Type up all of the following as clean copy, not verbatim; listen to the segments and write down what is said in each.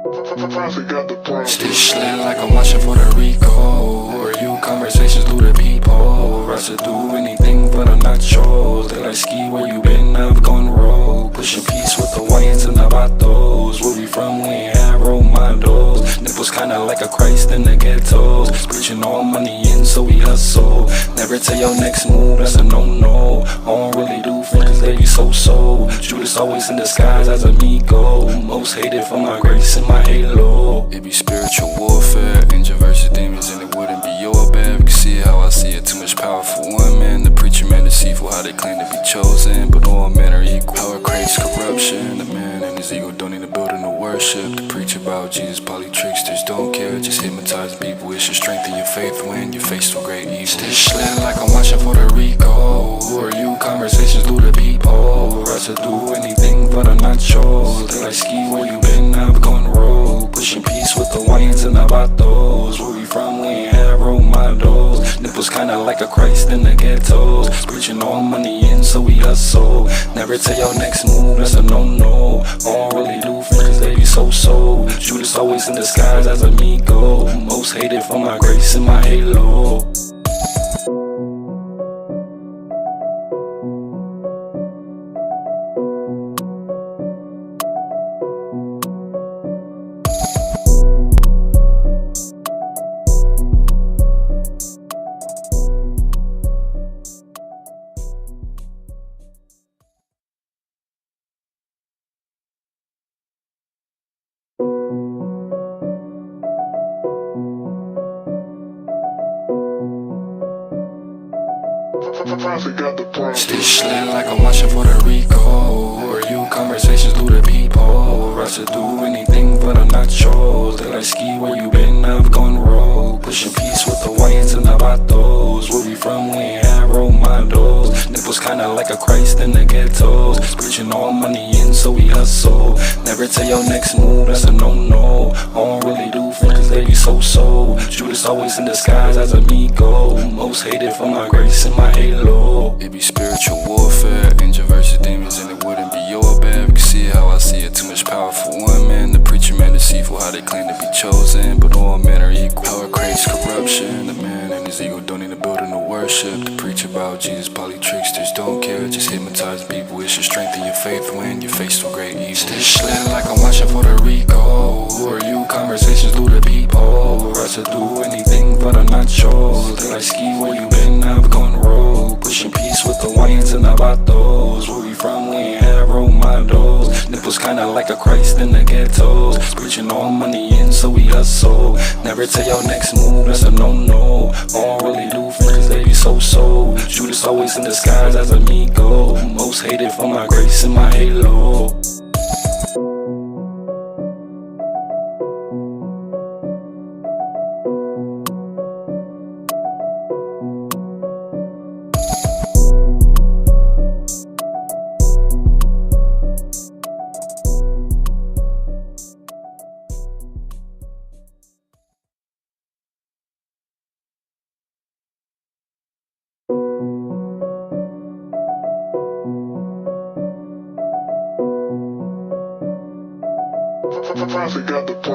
Still slant like I'm watching Puerto Rico. Or you conversations through the peephole. Rush to do anything but I'm not yours. They like ski where you been, I've gone rogue. Pushing peace with the whites and the vatos. Where we from, we ain't had role models. Nipples kinda like a Christ in the ghettos. Preaching all money in so we hustle. Never tell your next move, that's a no-no. I don't really do friends, they be so-so. Judas always in disguise as amigo. Most hated for my grace and my halo. It be spiritual warfare, angel versus demons, and it wouldn't be your bad. You can see how I see it, too much power for one man. The preacher man deceitful, how they claim to be chosen, but all men are equal. Power creates corruption, the man and his ego don't need a building to worship. The preacher about Jesus, polytricksters don't care, just hypnotize people. It should strengthen your faith when you're faced with great evil. Still slant like I'm watching Puerto Rico. Who are you? Conversations through the peephole. Rush to do anything but I'm not yours. They like ski where you been, I've gone rogue. Pushing peace with the whites and the vatos. Where we from, we ain't had role models. Nipples kinda like a Christ in the ghettos. Preaching all money in so we hustle. Never tell your next move, that's a no-no. I don't really do friends, they be so-so. Judas always in disguise as amigo. Most hated for my grace and my halo. Still slant like I'm watching Puerto Rico. Or you conversations through the peephole. Rush to do anything but I'm not yours. They like ski where you been, I've gone rogue. Pushing peace with the whites and the vatos. Where we from, we ain't had role models. Nipples kinda like a Christ in the ghettos. Preaching all money in so we hustle. Never tell your next move, that's a no-no. I don't really do friends, they be so-so. Judas always in disguise as amigo. Most hated for my grace and my halo. It be spiritual warfare, angel versus demons, and it wouldn't be your bad. You can see how I see it, too much power for one man. The preacher man deceitful, how they claim to be chosen, but all men are equal. Power creates corruption, the man and his ego don't need a building to worship. The preacher about Jesus, polytricksters don't care, just hypnotize people. It should strengthen your faith when you're faced with great evil. Still slant like I'm watching Puerto Rico. Who are you? Conversations through the peephole. Rush to do anything but I'm not yours. They like ski where you been, I've gone rogue. Pushing peace with the whites and the vatos. Where we from, we ain't had role models. Nipples kinda like a Christ in the ghettos. Preaching all money in so we hustle. Never tell your next move, that's a no-no. I don't really do friends, they be so-so. Judas always in disguise as amigo. Most hated for my grace and my halo.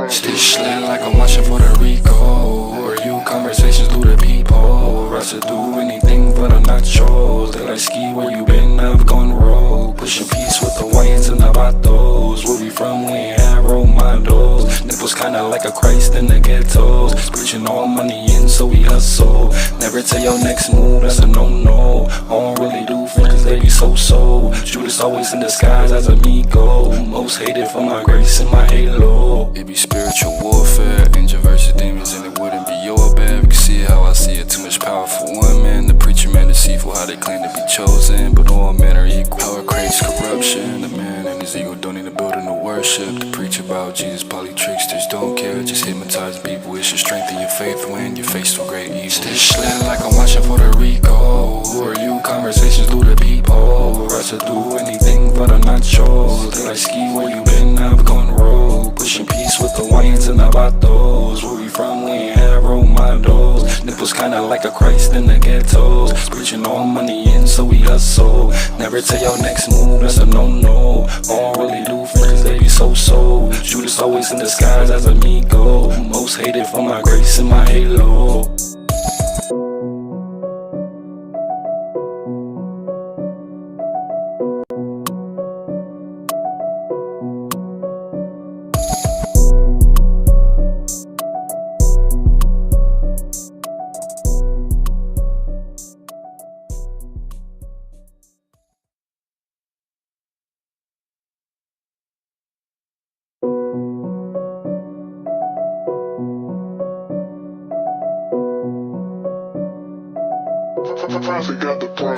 Still slant like I'm watching Puerto Rico. Or you conversations through the peephole. Rush to do anything but I'm not yours. They like ski where you been, I've gone rogue. Pushing peace with the whites and the vatos. Where we from, we ain't had role models. Nipples kinda like a Christ in the ghettos. Preaching all money in so we hustle. Never tell your next move, that's a no-no. I don't really do friends, they be so-so. Judas always in disguise as amigo. Most hated for my grace and my halo. It be spiritual warfare, angel versus demons, and it wouldn't be your bad. You can see how I see it, too much power for one man. The preacher man deceitful, how they claim to be chosen, but all men are equal. Power creates corruption, the man and his ego don't need a building to worship. The preacher about Jesus, polytricksters don't care, just hypnotize people. It should strengthen your faith when you're faced with great evil. Still slant like I'm watching Puerto Rico. Who are you? Conversations through the peephole. Rush to do anything but I'm not yours. They like ski where you been, I've gone rogue. Pushing peace with the whites and the vatos. Where we from, we ain't had role models. was kinda like a Christ in the ghetto, preaching all money in, so we hustle. Never tell your next move, that's a no-no. I don't really do friends, they be so-so. Judas always in disguise as amigo, most hated for my grace and my halo.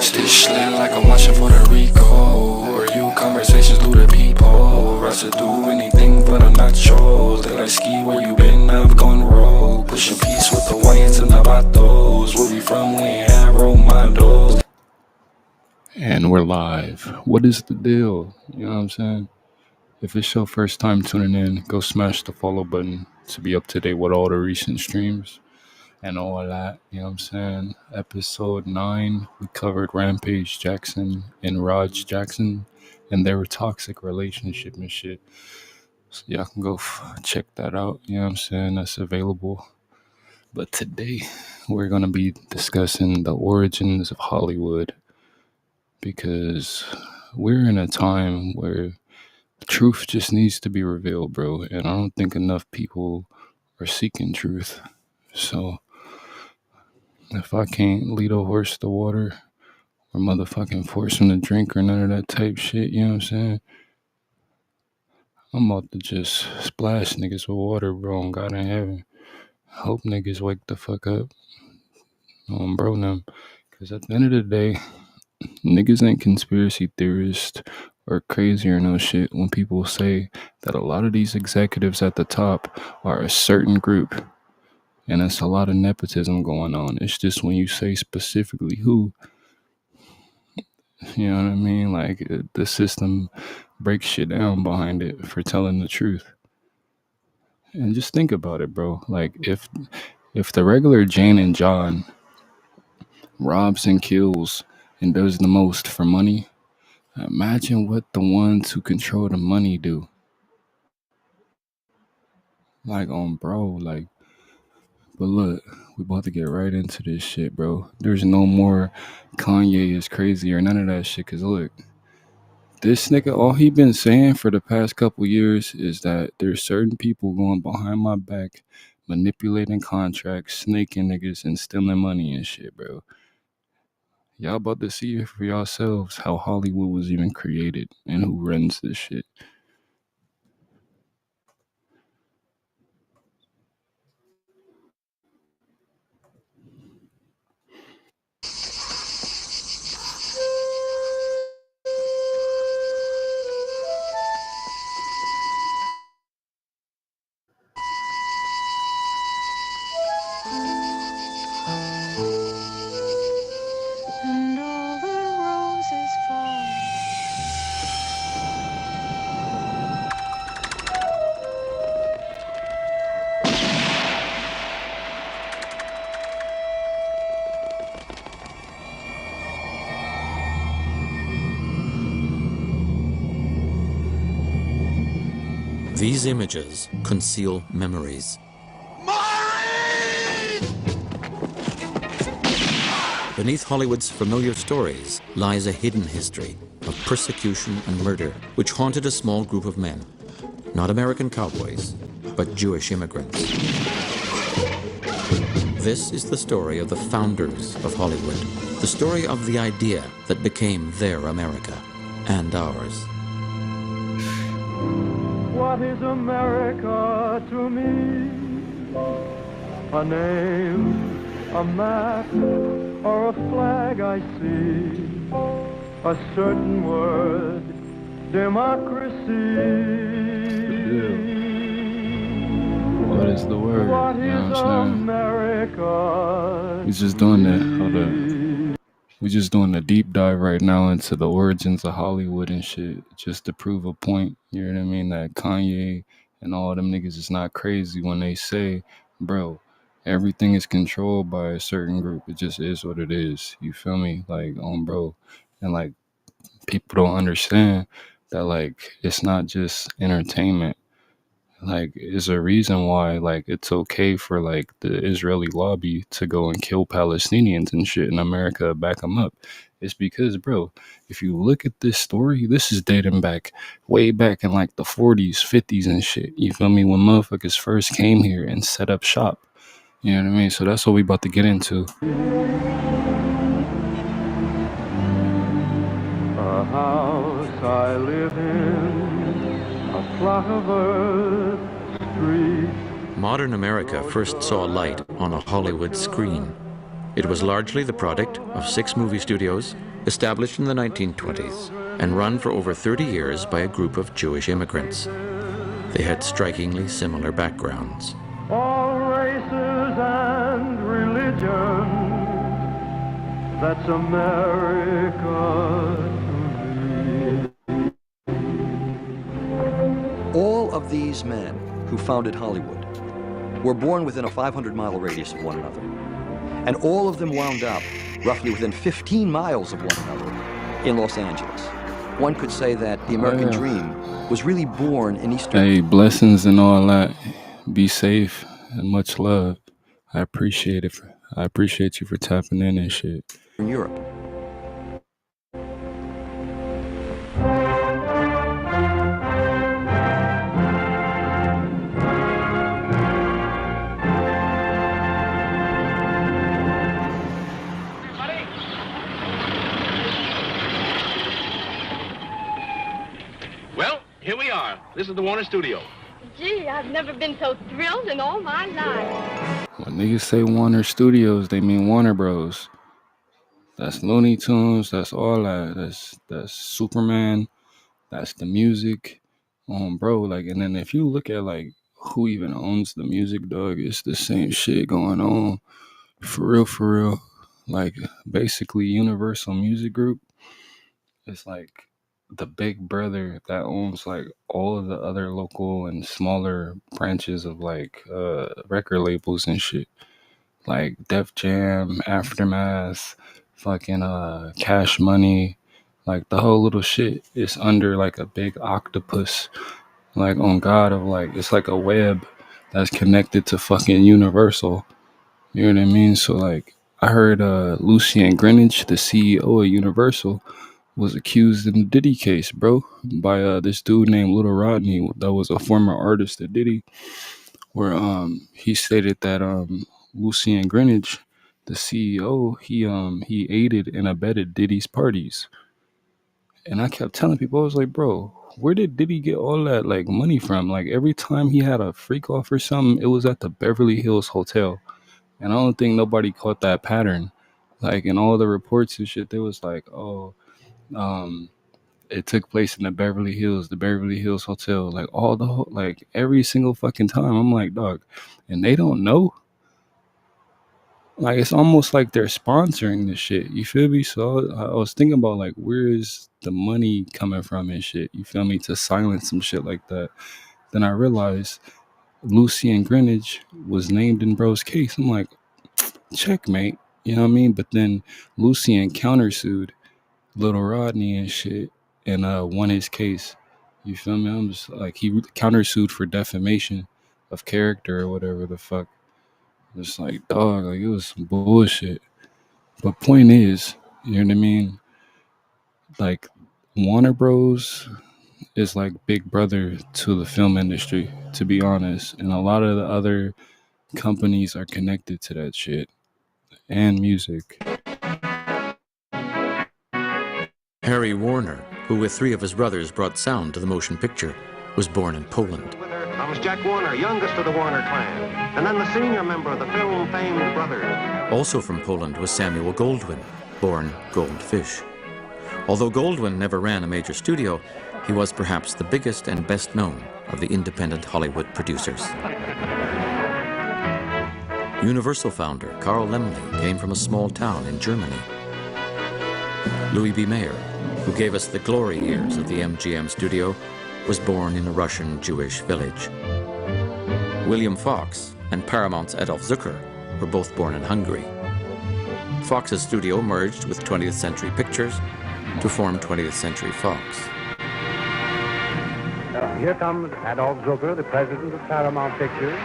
Stitch slang like I'm watching Puerto Rico, or you conversations through the peephole. Rush to do anything but I'm not sure. They like ski where you been, I've gone rogue. Pushing peace with the whites and the vatos. Where we from, we ain't had role models. And we're live. What is the deal? You know what I'm saying? If it's your first time tuning in, go smash the follow button to be up to date with all the recent streams and all that. You know what I'm saying? Episode 9, we covered Rampage Jackson and Raj Jackson and their toxic relationship and shit. So y'all can go check that out. You know what I'm saying? That's available. But today, we're going to be discussing the origins of Hollywood, because we're in a time where truth just needs to be revealed, bro. And I don't think enough people are seeking truth. So if I can't lead a horse to water or motherfucking force him to drink or none of that type shit, you know what I'm saying? I'm about to just splash niggas with water, bro, on God in heaven. Hope niggas wake the fuck up on bro them. Because at the end of the day, niggas ain't conspiracy theorists or crazy or no shit when people say that a lot of these executives at the top are a certain group. And it's a lot of nepotism going on. It's just when you say specifically who, you know what I mean? Like, the system breaks shit down behind it for telling the truth. And just think about it, bro. Like, if the regular Jane and John robs and kills and does the most for money, imagine what the ones who control the money do. Like, bro, like, but look, we about to get right into this shit, bro. There's no more Kanye is crazy or none of that shit, because look, this nigga, all he been saying for the past couple years is that there's certain people going behind my back, manipulating contracts, snaking niggas, and stealing money and shit, bro. Y'all about to see it for yourselves how Hollywood was even created and who runs this shit. And all the roses fall. These images conceal memories. Beneath Hollywood's familiar stories lies a hidden history of persecution and murder which haunted a small group of men, not American cowboys, but Jewish immigrants. This is the story of the founders of Hollywood, the story of the idea that became their America and ours. What is America to me? A name, a map, or a flag I see. A certain word, democracy. What is the word? What You know is what I'm saying? America? We just doing that. Hold up. We just doing a deep dive right now into the origins of Hollywood and shit, just to prove a point. You know what I mean? That Kanye and all them niggas is not crazy when they say, bro, everything is controlled by a certain group. It just is what it is. You feel me? Like, bro. And like, people don't understand that, like, it's not just entertainment. Like, it's a reason why, like, it's okay for, like, the Israeli lobby to go and kill Palestinians and shit in America, back them up. It's because, bro, if you look at this story, this is dating back way back in, like, the 40s, 50s and shit. You feel me? When motherfuckers first came here and set up shop. You know what I mean? So that's what we about to get into. A house I live in, a plot of earth, street. Modern America first saw light on a Hollywood screen. It was largely the product of 6 movie studios established in the 1920s and run for over 30 years by a group of Jewish immigrants. They had strikingly similar backgrounds. All races and religions, that's America to me. All of these men who founded Hollywood were born within a 500-mile radius of one another. And all of them wound up roughly within 15 miles of one another in Los Angeles. One could say that the American dream was really born in Eastern... Hey, blessings and all that. Be safe and much love. I appreciate it. I appreciate you for tapping in and shit. In Europe. Well, here we are. This is the Warner Studio. Gee, I've never been so thrilled in all my life. When niggas say Warner Studios, they mean Warner Bros. That's Looney Tunes. That's all that. That's Superman. That's the music. Bro, like, and then if you look at, like, who even owns the music, dog, it's the same shit going on. For real. Like, basically, Universal Music Group is like the big brother that owns, like, all of the other local and smaller branches of, like, record labels and shit. Like Def Jam, Aftermath, fucking Cash Money. Like, the whole little shit is under, like, a big octopus, like, on God, of, like, it's like a web that's connected to fucking Universal. You know what I mean? So, like, I heard Lucien Greenwich, the CEO of Universal, was accused in the Diddy case, bro, by this dude named Little Rodney that was a former artist of Diddy, where he stated that Lucien Greenwich, the CEO, he aided and abetted Diddy's parties. And I kept telling people, I was like, bro, where did Diddy get all that, like, money from? Like, every time he had a freak off or something, it was at the Beverly Hills Hotel. And I don't think nobody caught that pattern. Like, in all the reports and shit, they was like, oh, it took place in the Beverly Hills Hotel. Like, like, every single fucking time. I'm like, dog, and they don't know? Like, it's almost like they're sponsoring this shit. You feel me? So I was thinking about, like, where is the money coming from and shit? You feel me? To silence some shit like that. Then I realized Lucien Greenwich was named in bro's case. I'm like, checkmate. You know what I mean? But then Lucien countersued Little Rodney and shit and won his case. You feel me? I'm just like, he countersued for defamation of character or whatever the fuck. It's like, dog, like, it was some bullshit. But point is, you know what I mean? Like, Warner Bros. Is like big brother to the film industry, to be honest. And a lot of the other companies are connected to that shit. And music. Harry Warner, who with 3 of his brothers brought sound to the motion picture, was born in Poland. Comes Jack Warner, youngest of the Warner clan, and then the senior member of the film-famed brothers. Also from Poland was Samuel Goldwyn, born Goldfish. Although Goldwyn never ran a major studio, he was perhaps the biggest and best known of the independent Hollywood producers. Universal founder Carl Laemmle came from a small town in Germany. Louis B. Mayer, who gave us the glory years of the MGM studio, was born in a Russian Jewish village. William Fox and Paramount's Adolf Zucker were both born in Hungary. Fox's studio merged with 20th Century Pictures to form 20th Century Fox. Here comes Adolf Zucker, the president of Paramount Pictures.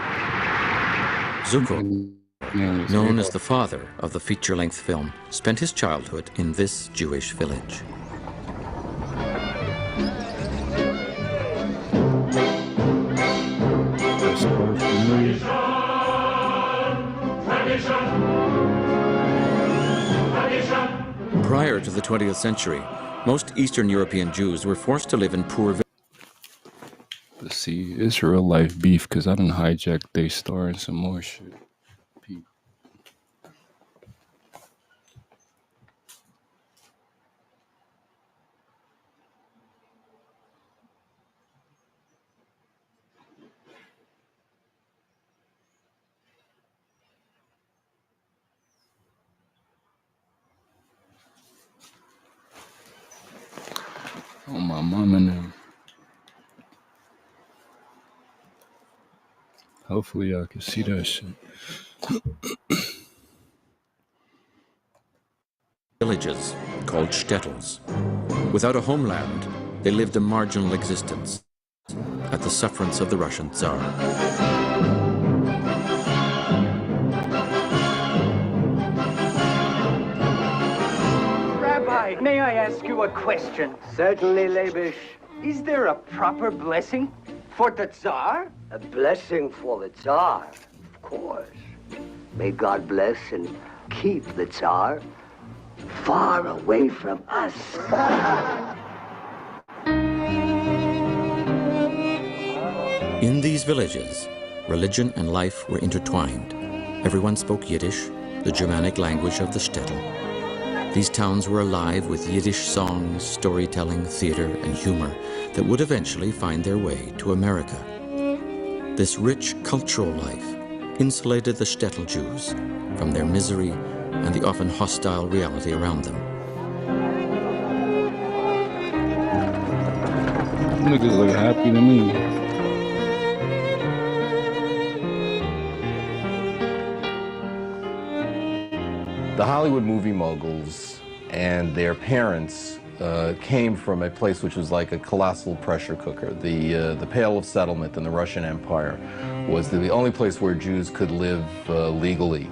Zucker, known as the father of the feature-length film, spent his childhood in this Jewish village. Prior to the 20th century, most Eastern European Jews were forced to live in poor villages. See, it's real life beef because I done hijacked they star and some more shit. Peep. Oh, my mom and them. Hopefully y'all can see that shit. Villages called shtetls. Without a homeland, they lived a marginal existence at the sufferance of the Russian Tsar. Rabbi, may I ask you a question? Certainly, Labish. Is there a proper blessing for the Tsar? A blessing for the Tsar, of course. May God bless and keep the Tsar far away from us. In these villages, religion and life were intertwined. Everyone spoke Yiddish, the Germanic language of the shtetl. These towns were alive with Yiddish songs, storytelling, theater, and humor that would eventually find their way to America. This rich cultural life insulated the shtetl Jews from their misery and the often hostile reality around them. Niggas look happy to me. The Hollywood movie moguls and their parents came from a place which was like a colossal pressure cooker. The Pale of Settlement in the Russian Empire was the only place where Jews could live legally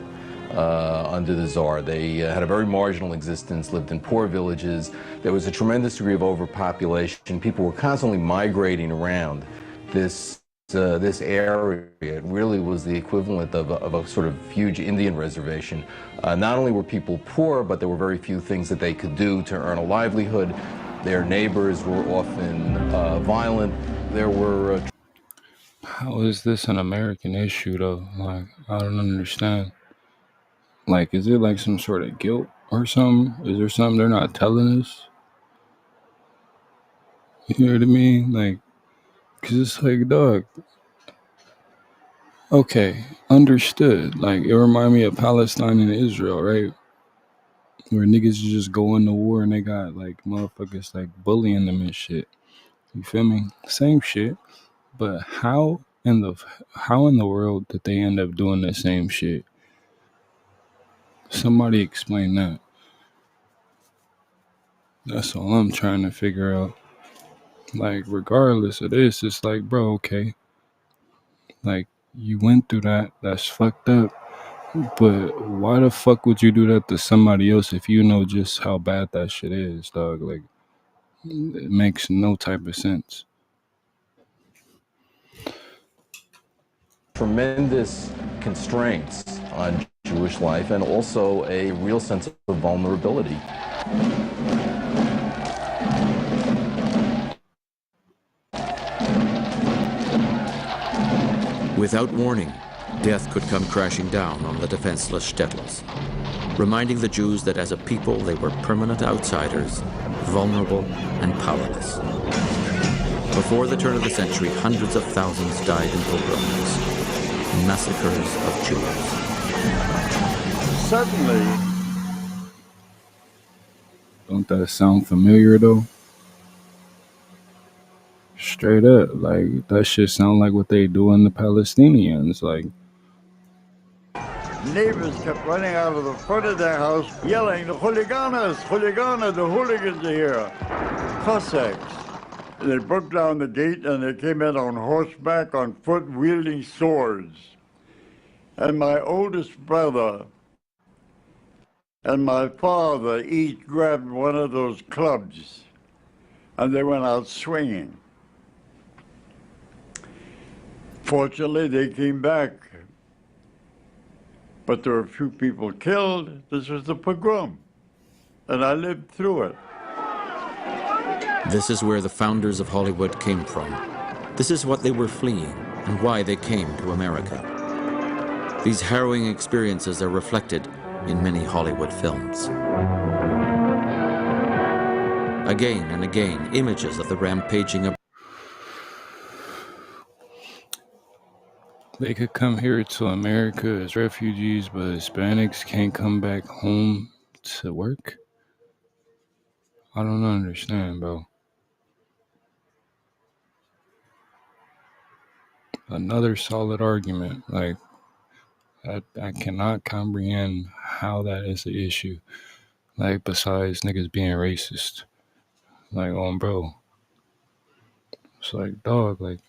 under the Tsar. They had a very marginal existence, lived in poor villages. There was a tremendous degree of overpopulation. People were constantly migrating around this area. It really was the equivalent of a sort of huge Indian reservation. Not only were people poor, but there were very few things that they could do to earn a livelihood. Their neighbors were often violent. There were... How is this an American issue, though? Like, I don't understand. Like, is it like some sort of guilt or something? Is there something they're not telling us? You know what I mean? Like, because it's like, dog, okay, understood. Like, it remind me of Palestine and Israel, right? Where niggas just go into war and they got, like, motherfuckers, like, bullying them and shit. You feel me? Same shit. But how in the world did they end up doing the same shit? Somebody explain that. That's all I'm trying to figure out. Like, regardless of this, it's like, bro, okay. Like, you went through that. That's fucked up. But why the fuck would you do that to somebody else if you know just how bad that shit is, dog? Like, it makes no type of sense. Tremendous constraints on Jewish life and also a real sense of vulnerability. Without warning, death could come crashing down on the defenseless shtetls, reminding the Jews that as a people they were permanent outsiders, vulnerable and powerless. Before the turn of the century, hundreds of thousands died in pogroms, massacres of Jews. Certainly. Don't that sound familiar, though? Straight up, like, that shit sound like what they do in the Palestinians, like. neighbors kept running out of the front of their house yelling, the hooligans, the hooligans are here. Cossacks. They broke down the gate and they came in on horseback, on foot, wielding swords. And my oldest brother and my father each grabbed one of those clubs and they went out swinging. Fortunately, they came back, but there were a few people killed. This was the pogrom, and I lived through it. This is where the founders of Hollywood came from. This is what they were fleeing and why they came to America. These harrowing experiences are reflected in many Hollywood films. Again and again, images of the rampaging of They could come here to America as refugees, but Hispanics can't come back home to work? I don't understand, bro. Another solid argument. Like, I cannot comprehend how that is an issue. Like, besides niggas being racist. Like, bro. It's like, dog, like,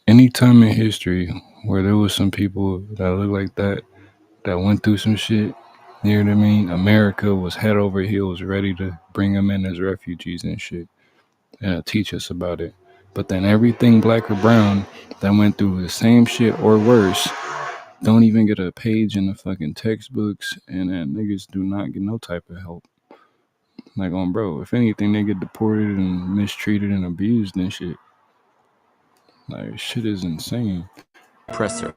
any time in history where there was some people that look like that went through some shit, you know what I mean? America was head over heels ready to bring them in as refugees and shit and teach us about it. But then everything black or brown that went through the same shit or worse don't even get a page in the fucking textbooks, and then niggas do not get no type of help. Like, bro, if anything, they get deported and mistreated and abused and shit. Like, shit is insane. Oppressor,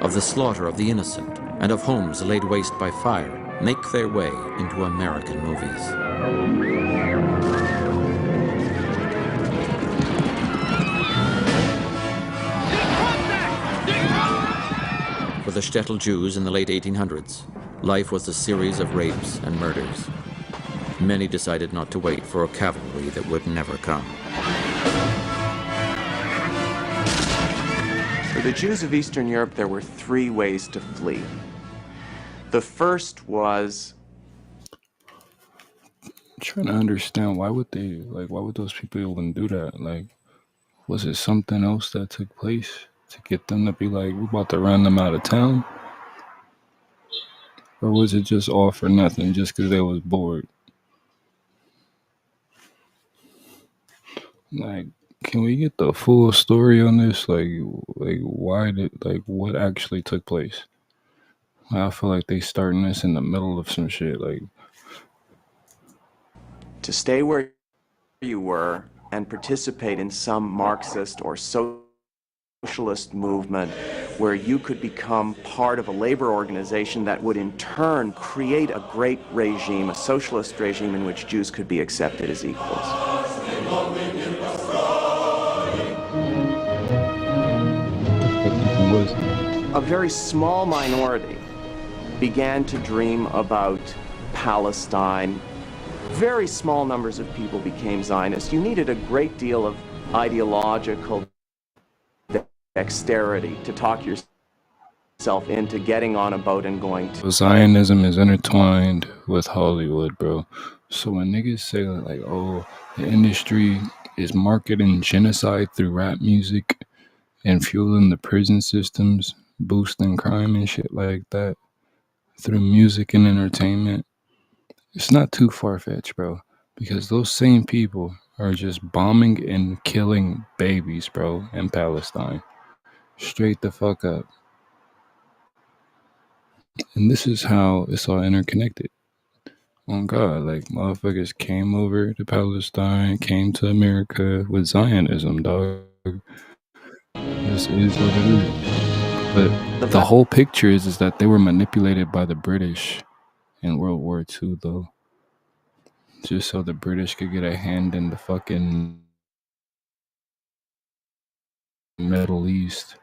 of the slaughter of the innocent, and of homes laid waste by fire, make their way into American movies. For the shtetl Jews in the late 1800s, life was a series of rapes and murders. Many decided not to wait for a cavalry that would never come. For the Jews of Eastern Europe, there were three ways to flee. The first was... I'm trying to understand, why would those people even do that? Like, was it something else that took place to get them to be like, we're about to run them out of town? Or was it just all for nothing, just because they was bored? Like, can we get the full story on this? Like what actually took place? I feel like they starting this in the middle of some shit. Like, to stay where you were and participate in some Marxist or socialist movement where you could become part of a labor organization that would in turn create a great regime, a socialist regime in which Jews could be accepted as equals. A very small minority began to dream about Palestine. Very small numbers of people became Zionists. You needed a great deal of ideological dexterity to talk yourself into getting on a boat and going to... Zionism is intertwined with Hollywood, bro. So when niggas say like, oh, the industry is marketing genocide through rap music and fueling the prison systems, boosting crime and shit like that through music and entertainment, it's not too far-fetched, bro, because those same people are just bombing and killing babies, bro, in Palestine. Straight the fuck up. And this is how it's all interconnected. Oh God, like, motherfuckers came over to Palestine, came to America with Zionism, dog. This is what it is. But the whole picture is that they were manipulated by the British in World War II, though. Just so the British could get a hand in the fucking Middle East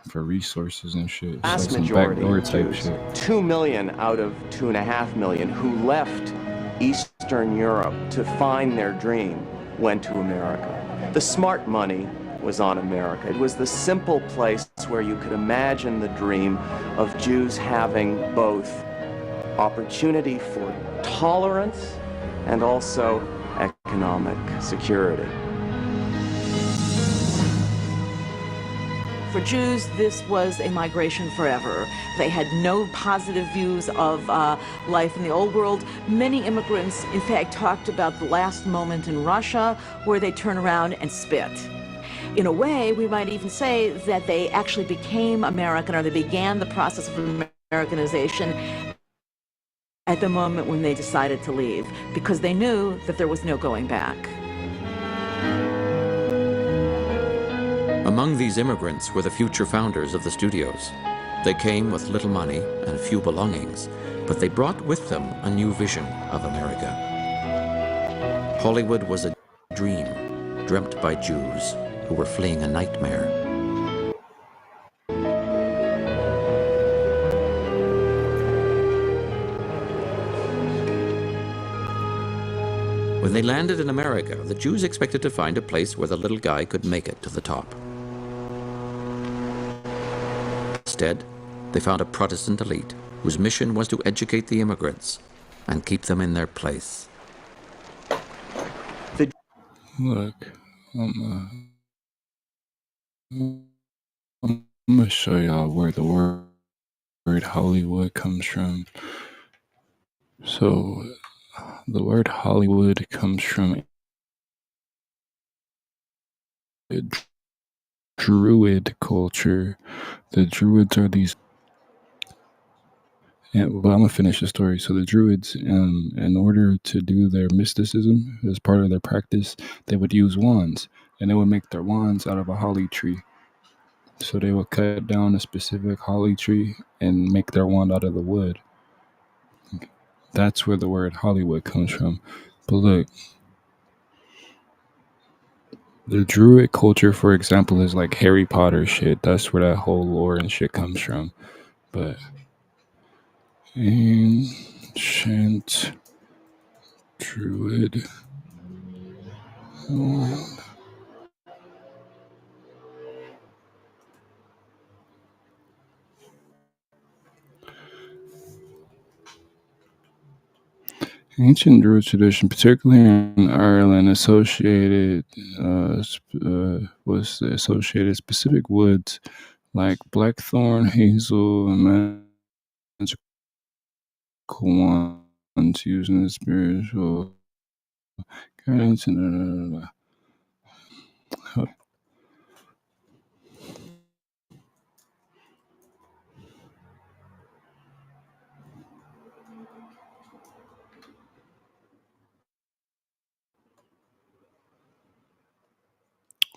for resources and shit. Vast Like some backdoor type shit. 2 million out of 2.5 million who left Eastern Europe to find their dream went to America. The smart money was on America. It was the simple place where you could imagine the dream of Jews having both opportunity for tolerance and also economic security. For Jews, this was a migration forever. They had no positive views of life in the old world. Many immigrants, in fact, talked about the last moment in Russia where they turn around and spit. In a way, we might even say that they actually became American, or they began the process of Americanization at the moment when they decided to leave, because they knew that there was no going back. Among these immigrants were the future founders of the studios. They came with little money and few belongings, but they brought with them a new vision of America. Hollywood was a dream dreamt by Jews who were fleeing a nightmare. When they landed in America, the Jews expected to find a place where the little guy could make it to the top. Instead, they found a Protestant elite whose mission was to educate the immigrants and keep them in their place. Look, I'm gonna show y'all where the word Hollywood comes from. So, the word Hollywood comes from a Druid culture. The Druids are these. But I'm gonna finish the story. So the Druids, in order to do their mysticism as part of their practice, they would use wands, and they would make their wands out of a holly tree. So they would cut down a specific holly tree and make their wand out of the wood. That's where the word Hollywood comes from. But look, the Druid culture, for example, is like Harry Potter shit. That's where that whole lore and shit comes from. But ancient Druid. Ancient Druid tradition, particularly in Ireland, was associated specific woods like blackthorn, hazel, and magical wands using the spiritual guidance and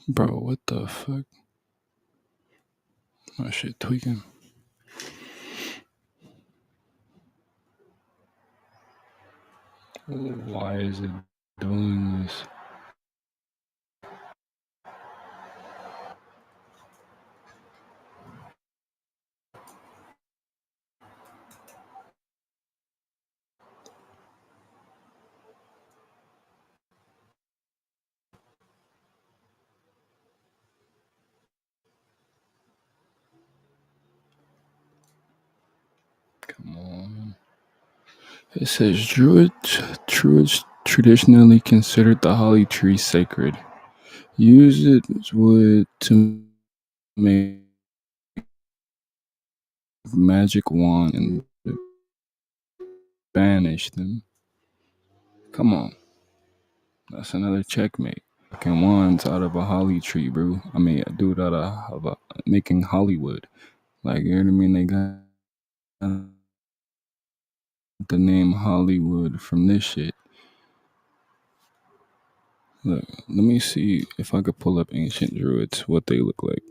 Bro, what the fuck? My shit tweaking. Why is it doing this? Come on. It says Druids traditionally considered the holly tree sacred. Use its wood to make magic wand and banish them. Come on. That's another checkmate. Fucking wands out of a holly tree, bro. I mean, a dude out of making Hollywood. Like, you know what I mean? They got the name Hollywood from this shit. Look, let me see if I could pull up ancient Druids, what they look like.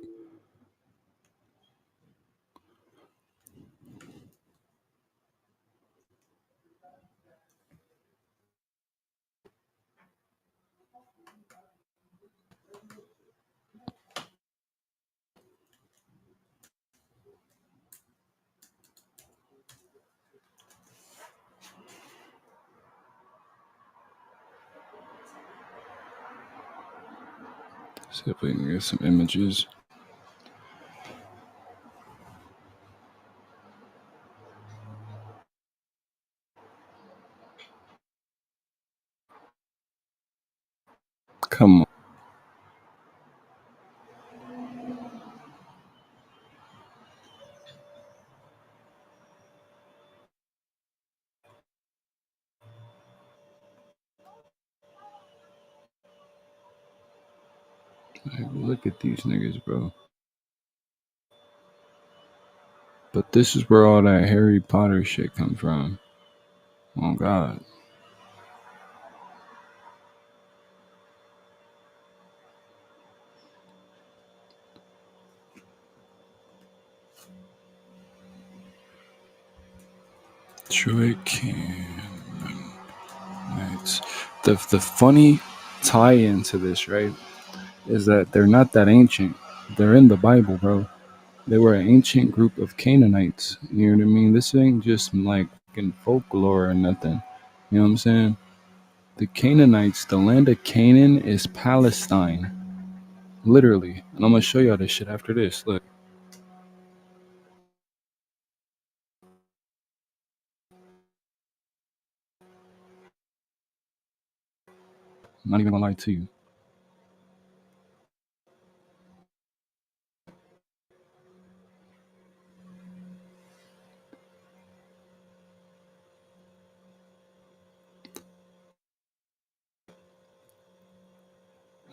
See if we can get some images. Come on. Like, look at these niggas, bro. But this is where all that Harry Potter shit comes from. Oh, God. Troy Cameron. Right. The funny tie-in to this, right, is that they're not that ancient. They're in the Bible, bro. They were an ancient group of Canaanites. You know what I mean? This ain't just like fucking folklore or nothing. You know what I'm saying? The Canaanites, the land of Canaan is Palestine. Literally. And I'm gonna show y'all this shit after this. Look. I'm not even gonna lie to you.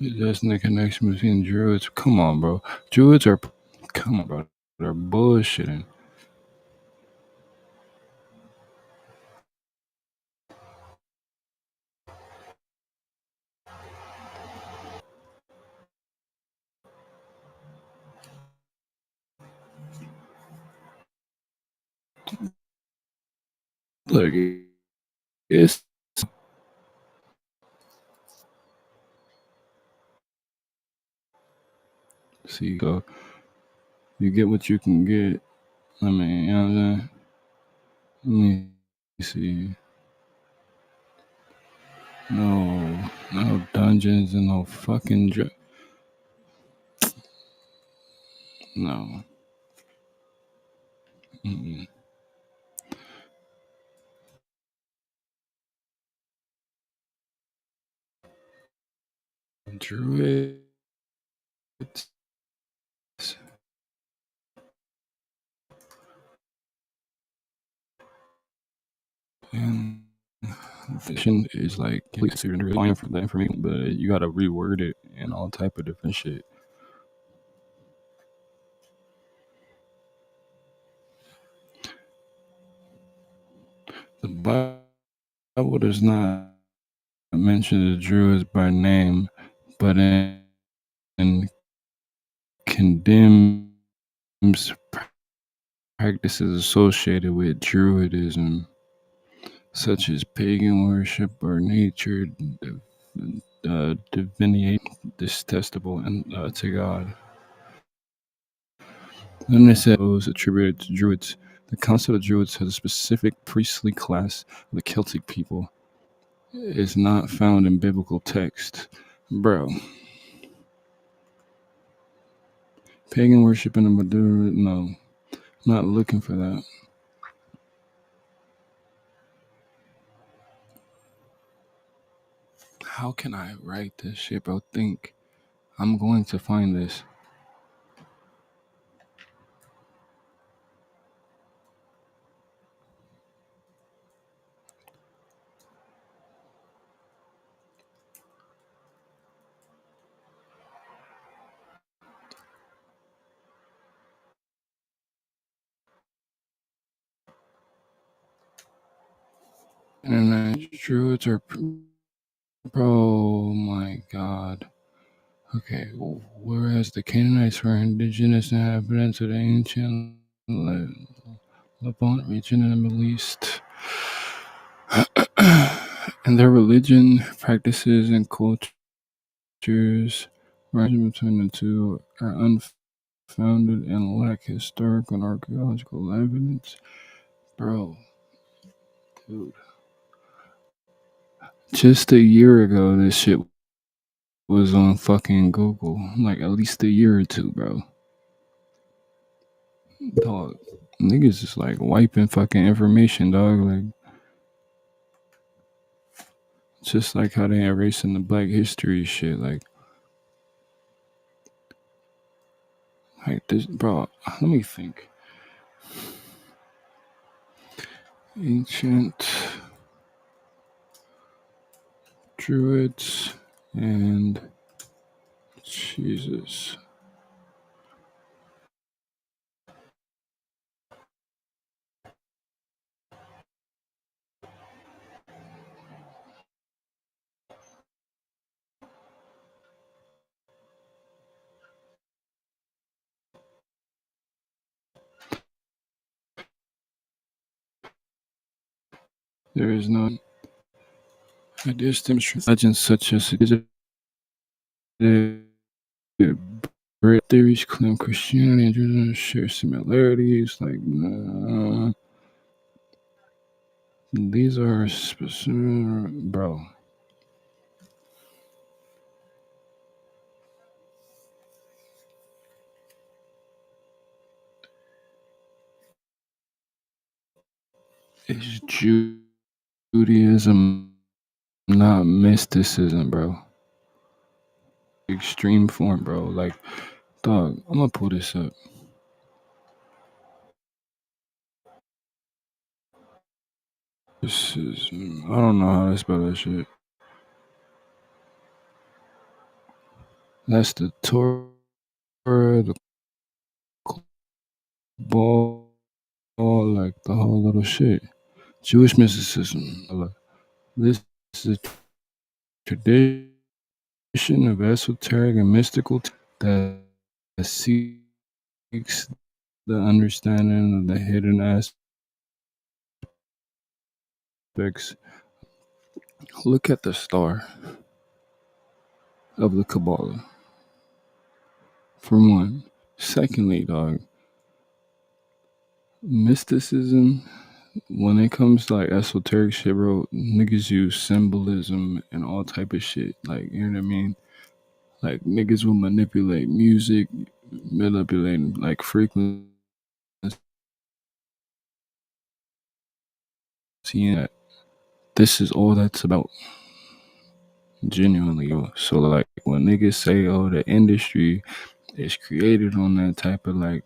Just in the connection between Druids. Come on, bro. Druids are. Come on, bro. They're bullshitting. Look, it's. See, so you get what you can get. I mean, you know what I'm saying? Let me see. No dungeons and no fucking. No. Mm-mm. Druids. And fiction is like considered relying for the information, but you gotta reword it and all type of different shit. The Bible does not mention the Druids by name, but in condemns practices associated with Druidism, such as pagan worship or nature divinity detestable and to God. Then they said those attributed to Druids. The concept of Druids has a specific priestly class of the Celtic people. It is not found in biblical text. Bro. Pagan worship in the Madura, no. Not looking for that. How can I write this shit, bro? Think. I'm going to find this. And Druids are. Bro, my God. Okay, whereas the Canaanites were indigenous inhabitants of the ancient Levant region in the Middle East, and their religion, practices, and cultures, relation between the two are unfounded and lack historical and archaeological evidence. Bro, dude. Just a year ago, this shit was on fucking Google like at least a year or two, bro. Dog, niggas just like wiping fucking information, dog. Like, just like how they erasing the Black History shit. Like this, bro. Let me think. Ancient Druids and Jesus. There is no distinct legends such as Great theories claim Christianity and Judaism share similarities. Like, these are specific, bro. Is Judaism not mysticism, bro? Extreme form, bro. Like, dog, I'm gonna pull this up. This is, I don't know how to spell that shit. That's the Torah, the ball, like the whole little shit. Jewish mysticism. This is a tradition of esoteric and mystical that seeks the understanding of the hidden aspects. Look at the star of the Kabbalah, for one. Secondly, dog, mysticism, when it comes to like esoteric shit, bro, niggas use symbolism and all type of shit. Like, you know what I mean? Like, niggas will manipulate music, manipulate like frequency. Seeing that this is all that's about, genuinely. So like when niggas say, oh, the industry is created on that type of like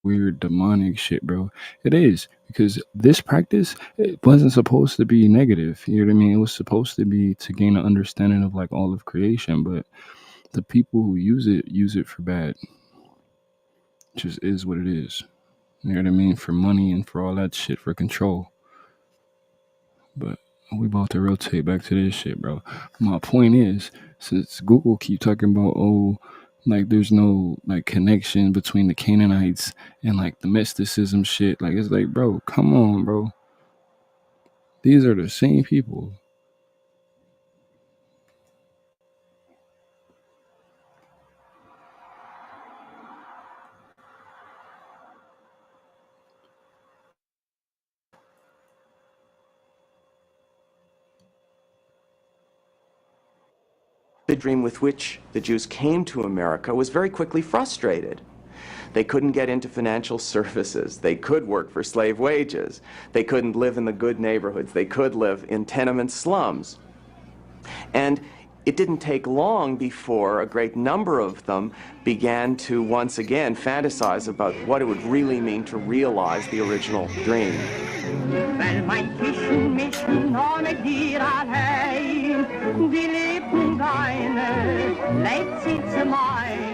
weird demonic shit, bro, it is, because this practice, it wasn't supposed to be negative, you know what I mean? It was supposed to be to gain an understanding of like all of creation, but the people who use it for bad. Just is what it is, you know what I mean? For money and for all that shit, for control. But we about to rotate back to this shit, bro. My point is, since Google keep talking about, oh, like there's no like connection between the Canaanites and like the mysticism shit, like it's like, bro, come on, bro. These are the same people. The dream with which the Jews came to America was very quickly frustrated. They couldn't get into financial services. They could work for slave wages. They couldn't live in the good neighborhoods. They could live in tenement slums. And it didn't take long before a great number of them began to once again fantasize about what it would really mean to realize the original dream.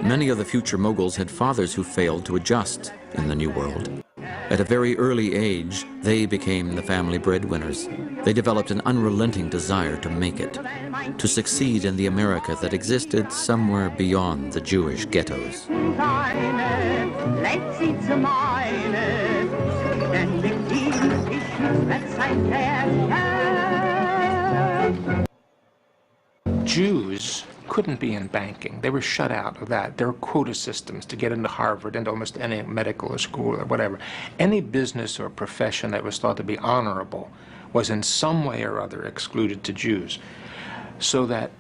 Many of the future moguls had fathers who failed to adjust in the New World. At a very early age, they became the family breadwinners. They developed an unrelenting desire to make it, to succeed in the America that existed somewhere beyond the Jewish ghettos. Jews couldn't be in banking. They were shut out of that. There were quota systems to get into Harvard, into almost any medical school or whatever. Any business or profession that was thought to be honorable was in some way or other excluded to Jews. So that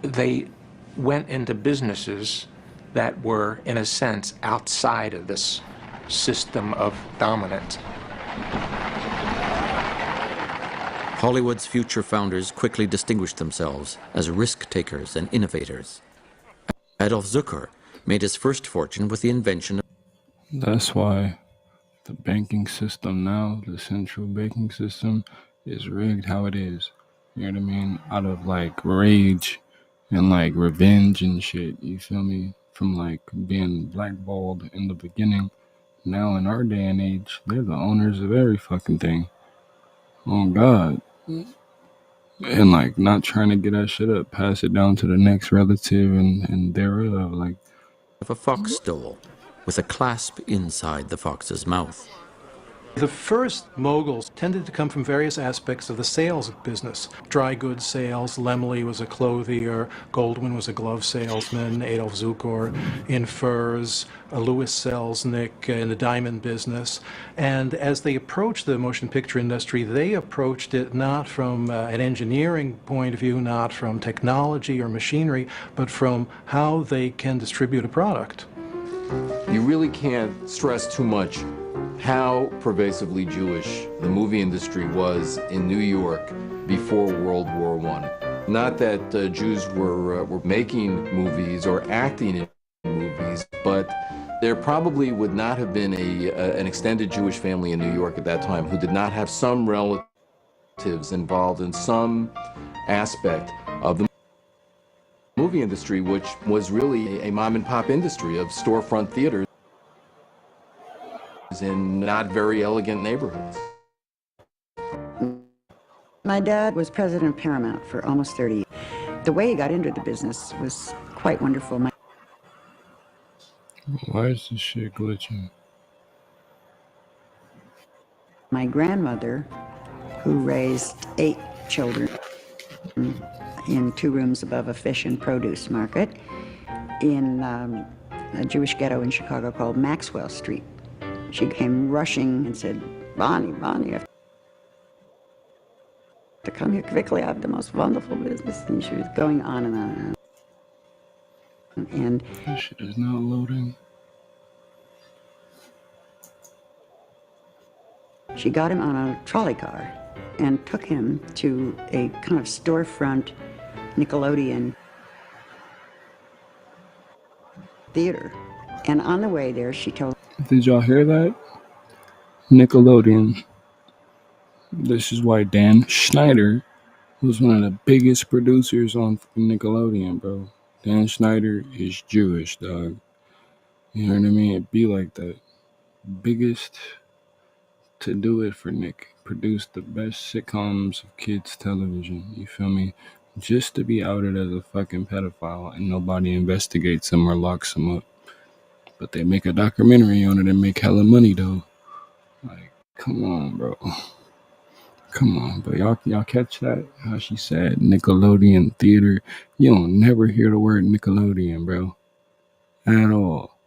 they went into businesses that were, in a sense, outside of this system of dominance. Hollywood's future founders quickly distinguished themselves as risk takers and innovators. Adolf Zucker made his first fortune with the invention of... That's why the banking system now, the central banking system, is rigged how it is. You know what I mean? Out of like rage and like revenge and shit. You feel me? From like being blackballed in the beginning. Now in our day and age, they're the owners of every fucking thing. Oh God. And like not trying to get that shit up, pass it down to the next relative and thereof. Like of a fox stole, with a clasp inside the fox's mouth. The first moguls tended to come from various aspects of the sales business. Dry goods sales, Lemley was a clothier, Goldwyn was a glove salesman, Adolf Zukor in furs, Louis Selznick in the diamond business. And as they approached the motion picture industry, they approached it not from an engineering point of view, not from technology or machinery, but from how they can distribute a product. You really can't stress too much how pervasively Jewish the movie industry was in New York before World War I. Not that Jews were making movies or acting in movies, but there probably would not have been an extended Jewish family in New York at that time who did not have some relatives involved in some aspect of the movie industry, which was really a mom-and-pop industry of storefront theaters in not very elegant neighborhoods. My dad was president of Paramount for almost 30 years. The way he got into the business was quite wonderful. why is this shit glitching? My grandmother, who raised 8 children in 2 rooms above a fish and produce market in a Jewish ghetto in Chicago called Maxwell Street. She came rushing and said, Bonnie, you have to come here quickly. I have the most wonderful business. And she was going on and on. And this shit is not loading. She got him on a trolley car and took him to a kind of storefront Nickelodeon theater. And on the way there, she told... Did y'all hear that? Nickelodeon. This is why Dan Schneider was one of the biggest producers on Nickelodeon, bro. Dan Schneider is Jewish, dog. You know what I mean? It be like that. Biggest to do it for Nick. Produced the best sitcoms of kids television. You feel me? Just to be outed as a fucking pedophile and nobody investigates him or locks him up. But they make a documentary on it and make hella money though. Like, come on, bro. Come on, but y'all catch that? How she said Nickelodeon theater. You don't never hear the word Nickelodeon, bro. At all.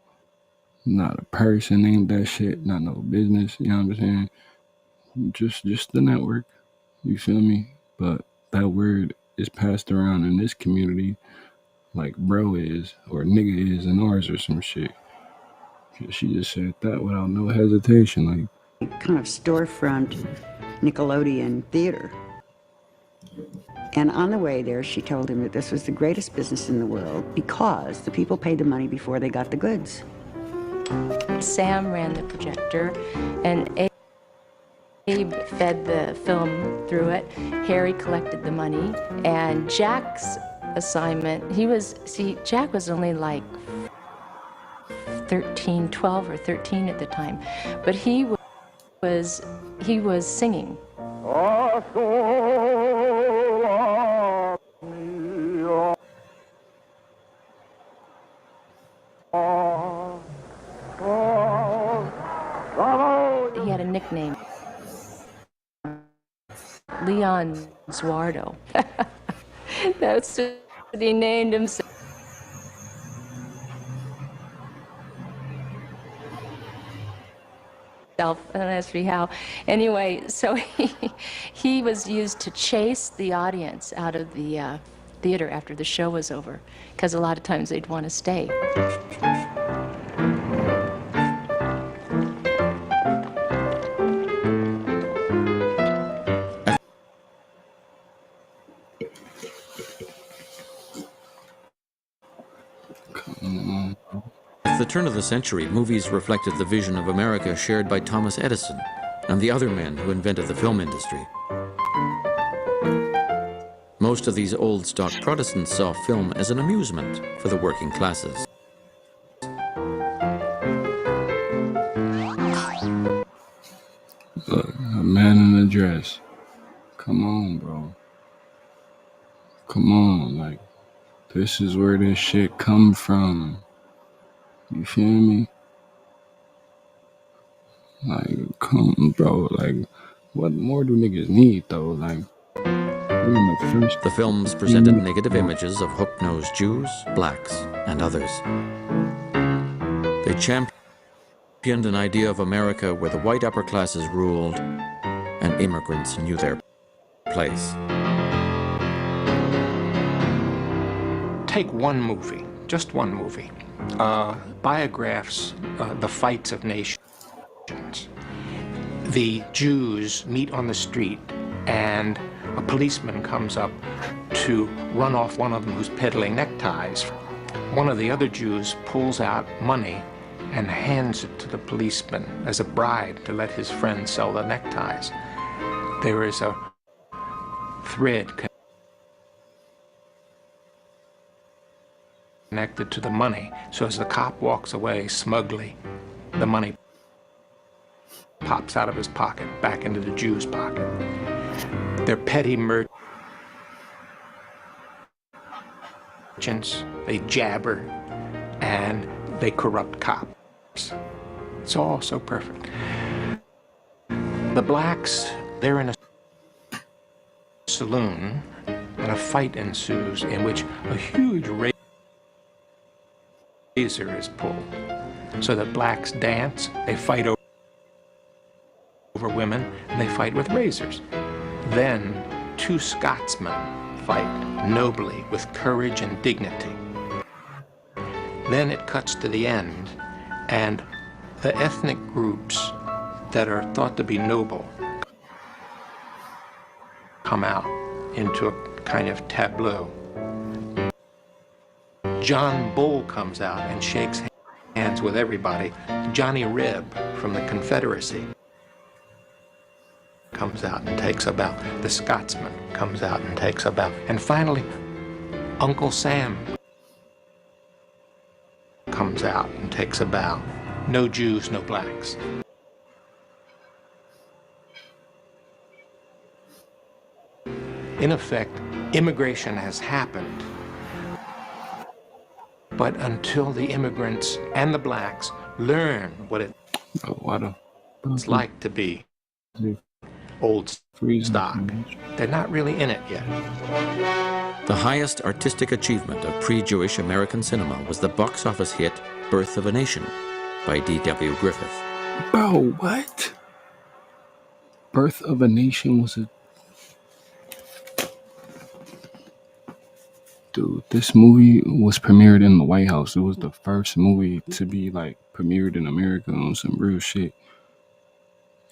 Not a person named that shit. Not no business. You know what I'm saying? Just the network. You feel me? But that word is passed around in this community like bro is or nigga is in ours or some shit. She just said that without no hesitation, like kind of storefront Nickelodeon theater. And on the way there, she told him that this was the greatest business in the world because the people paid the money before they got the goods. Sam ran the projector, and Abe fed the film through it. Harry collected the money, and Jack's assignment, Jack was only like 12 or 13 at the time, but he was singing. He had a nickname, Leon Zuardo. That's what he named himself. And asked me how. Anyway, so he was used to chase the audience out of the theater after the show was over, because a lot of times they'd want to stay. At the turn of the century, movies reflected the vision of America shared by Thomas Edison and the other men who invented the film industry. Most of these old stock Protestants saw film as an amusement for the working classes. Look, a man in a dress. Come on, bro. Come on, like, this is where this shit come from. You feel me? Like, come, bro, like, what more do niggas need, though? Like, the films presented negative images of hook-nosed Jews, blacks, and others. They championed an idea of America where the white upper classes ruled and immigrants knew their place. Take one movie, just one movie. Biographs, The Fights of Nations. The Jews meet on the street and a policeman comes up to run off one of them who's peddling neckties. One of the other Jews pulls out money and hands it to the policeman as a bribe to let his friend sell the neckties. There is a thread connected to the money, so as the cop walks away smugly, the money pops out of his pocket back into the Jew's pocket. They're petty merchants, they jabber, and they corrupt cops. It's all so perfect. The blacks, they're in a saloon, and a fight ensues in which a huge razor is pulled. So the blacks dance, they fight over women, and they fight with razors. Then two Scotsmen fight nobly with courage and dignity. Then it cuts to the end, and the ethnic groups that are thought to be noble come out into a kind of tableau. John Bull comes out and shakes hands with everybody. Johnny Reb from the Confederacy comes out and takes a bow. The Scotsman comes out and takes a bow. And finally, Uncle Sam comes out and takes a bow. No Jews, no blacks. In effect, immigration has happened. But until the immigrants and the blacks learn what it's like to be old stock, they're not really in it yet. The highest artistic achievement of pre-Jewish American cinema was the box office hit Birth of a Nation by D.W. Griffith. Bro, what? Birth of a Nation was a... Dude, this movie was premiered in the White House. It was the first movie to be, like, premiered in America on some real shit.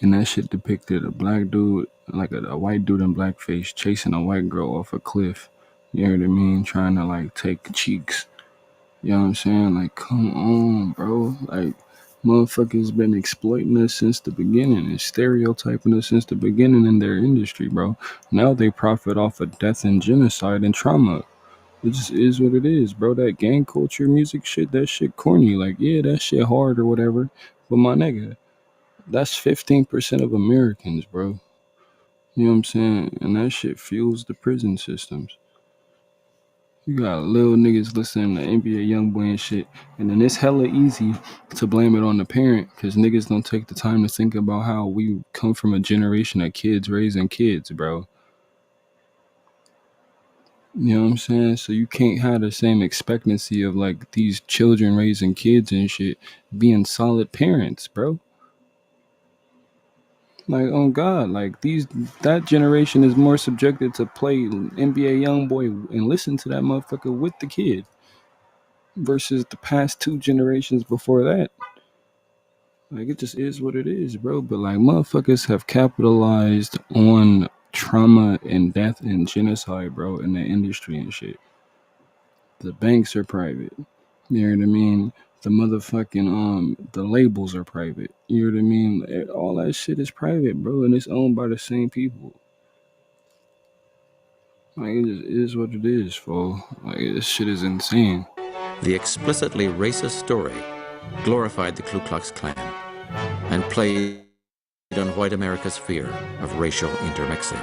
And that shit depicted a black dude, like a white dude in blackface, chasing a white girl off a cliff. You know what I mean? Trying to, like, take cheeks. You know what I'm saying? Like, come on, bro. Like, motherfuckers been exploiting us since the beginning and stereotyping us since the beginning in their industry, bro. Now they profit off of death and genocide and trauma. It just is what it is, bro. That gang culture music shit, that shit corny. Like, yeah, that shit hard or whatever. But my nigga, that's 15% of Americans, bro. You know what I'm saying? And that shit fuels the prison systems. You got little niggas listening to NBA Youngboy and shit. And then it's hella easy to blame it on the parent because niggas don't take the time to think about how we come from a generation of kids raising kids, bro. You know what I'm saying? So you can't have the same expectancy of like these children raising kids and shit being solid parents, bro. Like, oh God, like that generation is more subjected to play NBA YoungBoy and listen to that motherfucker with the kid versus the past 2 generations before that. Like, it just is what it is, bro. But like, motherfuckers have capitalized on trauma and death and genocide, bro, in the industry and shit. The banks are private. You know what I mean? The motherfucking the labels are private. You know what I mean? All that shit is private, bro, and it's owned by the same people. Like, it just is what it is, fool. Like, this shit is insane. The explicitly racist story glorified the Ku Klux Klan and played on white America's fear of racial intermixing.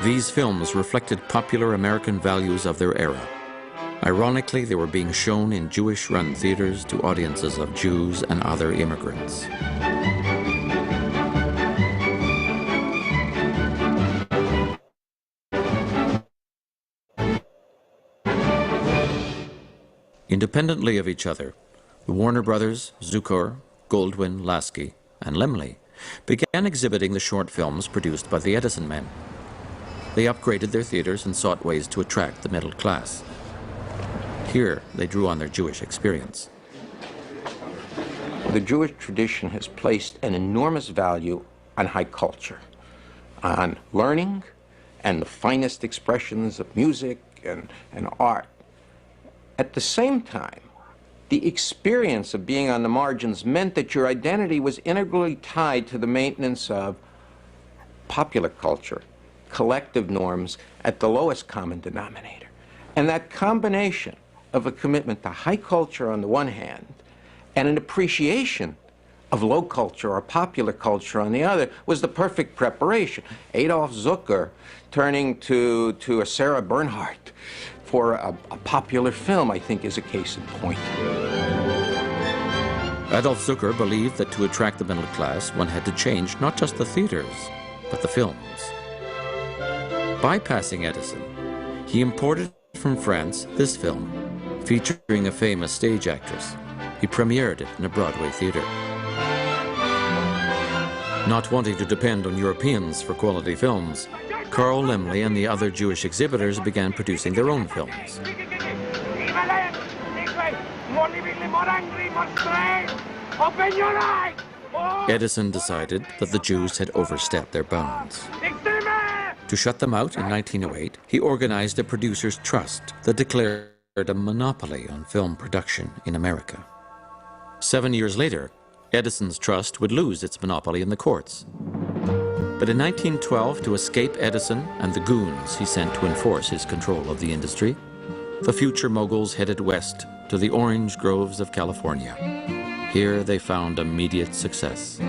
These films reflected popular American values of their era. Ironically, they were being shown in Jewish-run theaters to audiences of Jews and other immigrants. Independently of each other, the Warner Brothers, Zukor, Goldwyn, Lasky, and Laemmle began exhibiting the short films produced by the Edison men. They upgraded their theaters and sought ways to attract the middle class. Here, they drew on their Jewish experience. The Jewish tradition has placed an enormous value on high culture, on learning and the finest expressions of music and art. At the same time, the experience of being on the margins meant that your identity was integrally tied to the maintenance of popular culture, collective norms at the lowest common denominator. And that combination of a commitment to high culture on the one hand and an appreciation of low culture or popular culture on the other was the perfect preparation. Adolf Zucker turning to a Sarah Bernhardt for a popular film, I think, is a case in point. Adolf Zucker believed that to attract the middle class, one had to change not just the theaters, but the films. Bypassing Edison, he imported from France this film, featuring a famous stage actress. He premiered it in a Broadway theater. Not wanting to depend on Europeans for quality films, Carl Laemmle and the other Jewish exhibitors began producing their own films. Edison decided that the Jews had overstepped their bounds. To shut them out in 1908, he organized a producers' trust that declared a monopoly on film production in America. 7 years later, Edison's trust would lose its monopoly in the courts. But in 1912, to escape Edison and the goons he sent to enforce his control of the industry, the future moguls headed west to the orange groves of California. Here they found immediate success.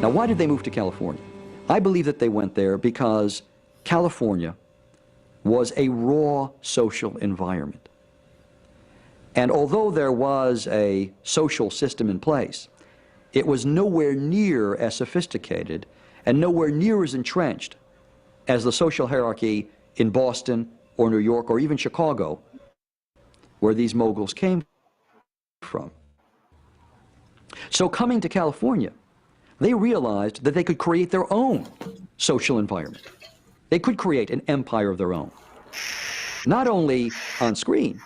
Now, why did they move to California? I believe that they went there because California was a raw social environment. And although there was a social system in place, it was nowhere near as sophisticated and nowhere near as entrenched as the social hierarchy in Boston or New York or even Chicago, where these moguls came from. So coming to California, they realized that they could create their own social environment. They could create an empire of their own, not only on screen,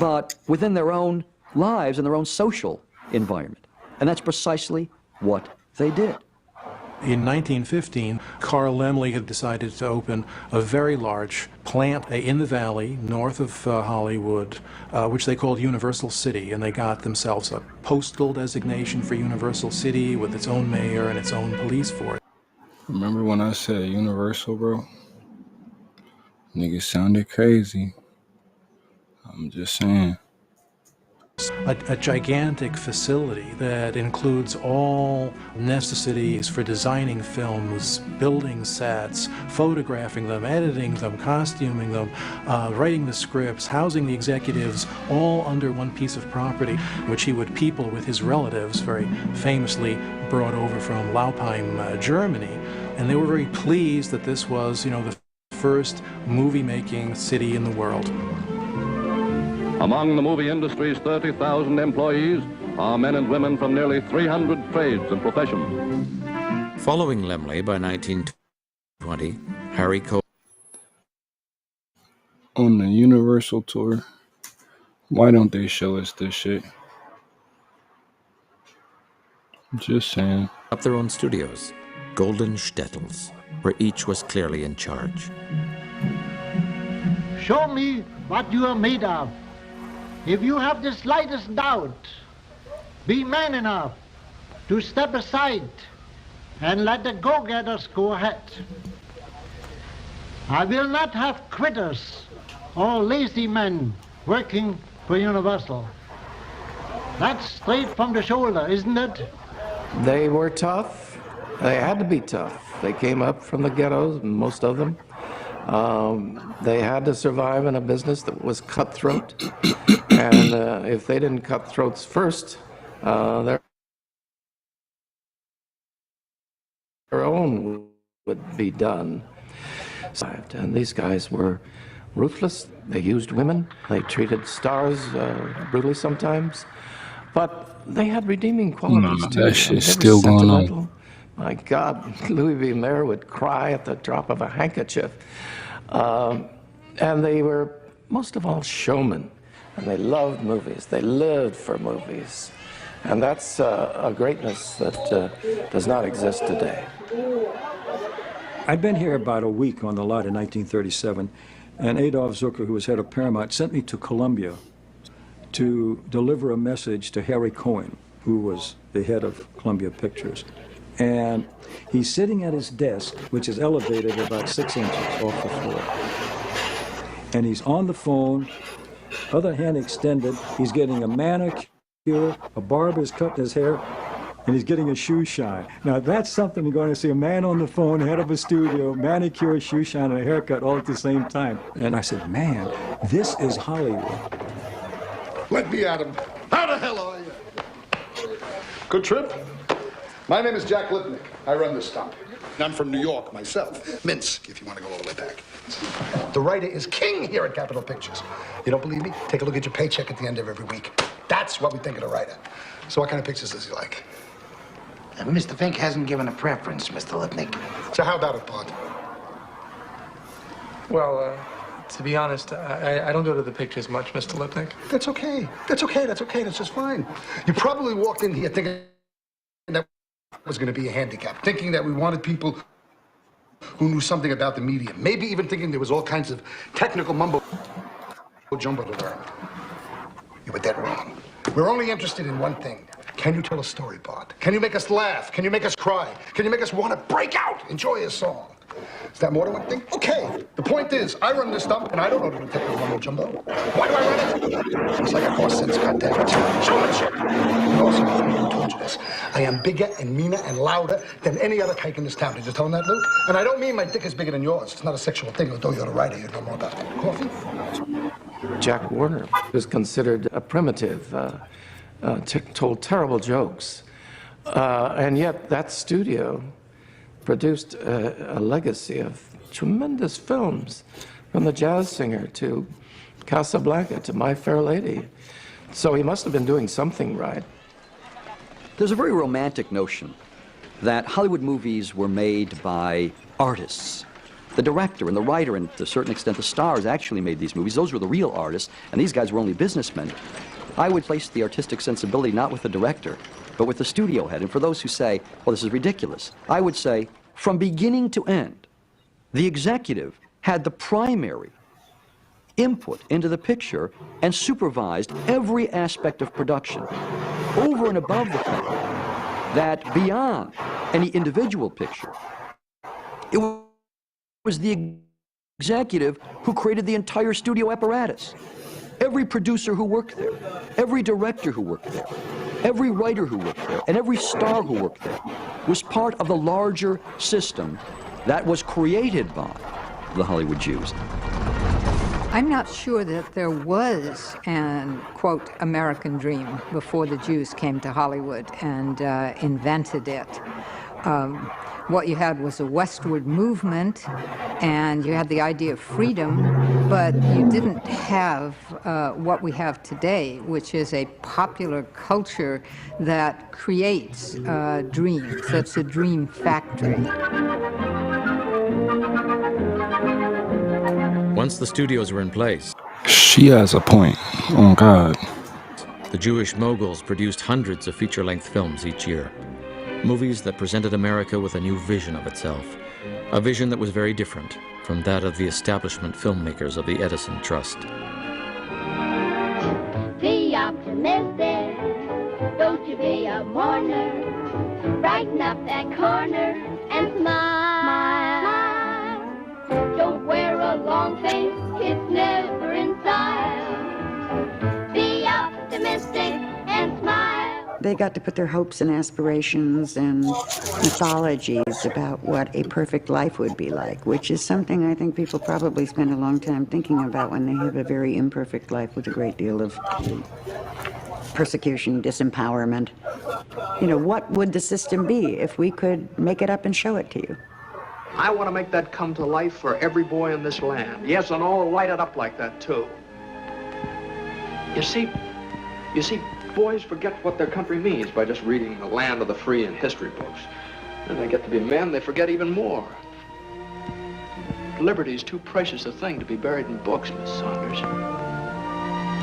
but within their own lives and their own social environment. And that's precisely what they did. In 1915, Carl Laemmle had decided to open a very large plant in the valley north of Hollywood, which they called Universal City, and they got themselves a postal designation for Universal City with its own mayor and its own police force. Remember when I said Universal, bro? Niggas sounded crazy. I'm just saying. A gigantic facility that includes all necessities for designing films, building sets, photographing them, editing them, costuming them, writing the scripts, housing the executives, all under one piece of property, which he would people with his relatives, very famously brought over from Laupheim, Germany. And they were very pleased that this was, the first movie-making city in the world. Among the movie industry's 30,000 employees are men and women from nearly 300 trades and professions. Following Laemmle by 1920, Harry Cohen on the Universal tour. Why don't they show us this shit? Just saying. Up their own studios, golden shtetls, where each was clearly in charge. Show me what you are made of. If you have the slightest doubt, be man enough to step aside and let the go-getters go ahead. I will not have quitters or lazy men working for Universal. That's straight from the shoulder, isn't it? They were tough. They had to be tough. They came up from the ghettos, most of them. They had to survive in a business that was cutthroat. And if they didn't cut throats first, their own would be done. And these guys were ruthless. They used women. They treated stars brutally sometimes. But they had redeeming qualities too. That shit's still going on. My God, Louis B. Mayer would cry at the drop of a handkerchief. And they were, most of all, showmen. And they loved movies. They lived for movies. And that's a greatness that does not exist today. I'd been here about a week on the lot in 1937, and Adolf Zucker, who was head of Paramount, sent me to Columbia to deliver a message to Harry Cohen, who was the head of Columbia Pictures. And he's sitting at his desk, which is elevated about 6 inches off the floor. And he's on the phone, other hand extended. He's getting a manicure, a barber's cutting his hair, and he's getting a shoe shine. Now that's something you're going to see, a man on the phone, head of a studio, manicure, shoe shine, and a haircut all at the same time. And I said, man, this is Hollywood. Let me at him. How the hell are you? Good trip? My name is Jack Lipnick. I run this stop. I'm from New York myself. Minsk, if you want to go all the way back. The writer is king here at Capitol Pictures. You don't believe me? Take a look at your paycheck at the end of every week. That's what we think of the writer. So what kind of pictures does he like? Mr. Fink hasn't given a preference, Mr. Lipnick. So how about it, Bud? Well, to be honest, I don't go to the pictures much, Mr. Lipnick. That's okay. That's okay. That's okay. That's just fine. You probably walked in here thinking that was going to be a handicap, thinking that we wanted people who knew something about the medium, maybe even thinking there was all kinds of technical mumbo jumbo to learn. You were dead wrong. We're only interested in one thing. Can you tell a story, Bart? Can you make us laugh? Can you make us cry? Can you make us want to break out, enjoy a song? Is that more than one thing? Okay. The point is, I run this dump, and I don't know the technical mumbo jumbo. Why do I run it? It's like a horse sense, goddamn it. Showmanship. And also, I told you this. I am bigger and meaner and louder than any other kike in this town. Did you tell him that, Luke? And I don't mean my dick is bigger than yours. It's not a sexual thing, although you're the writer, you'd know more about it. Coffee? Jack Warner was considered a primitive, told terrible jokes. And yet that studio produced a legacy of tremendous films, from The Jazz Singer to Casablanca to My Fair Lady. So he must have been doing something right. There's a very romantic notion that Hollywood movies were made by artists. The director and the writer, and to a certain extent the stars, actually made these movies. Those were the real artists, and these guys were only businessmen. I would place the artistic sensibility not with the director, but with the studio head. And for those who say, well, this is ridiculous, I would say, from beginning to end, the executive had the primary input into the picture and supervised every aspect of production, over and above the fact that beyond any individual picture, it was the executive who created the entire studio apparatus. Every producer who worked there, every director who worked there, every writer who worked there, and every star who worked there was part of the larger system that was created by the Hollywood Jews. I'm not sure that there was an, quote, American dream before the Jews came to Hollywood and invented it. what you had was a westward movement, and you had the idea of freedom, but you didn't have what we have today, which is a popular culture that creates dreams. That's a dream factory. Once the studios were in place, She has a point. Oh, God. the Jewish moguls produced hundreds of feature-length films each year. Movies that presented America with a new vision of itself. A vision that was very different from that of the establishment filmmakers of the Edison Trust. Be optimistic, don't you be a mourner. Brighten up that corner and smile. Don't wear a long face, it's never in style. Be optimistic and smile. They got to put their hopes and aspirations and mythologies about what a perfect life would be like, which is something I think people probably spend a long time thinking about when they have a very imperfect life with a great deal of persecution, disempowerment. You know, what would the system be if we could make it up and show it to you? I want to make that come to life for every boy in this land. Yes, and all light it up like that, too. You see, boys forget what their country means by just reading the land of the free in history books. When they get to be men, they forget even more. Liberty's too precious a thing to be buried in books, Miss Saunders.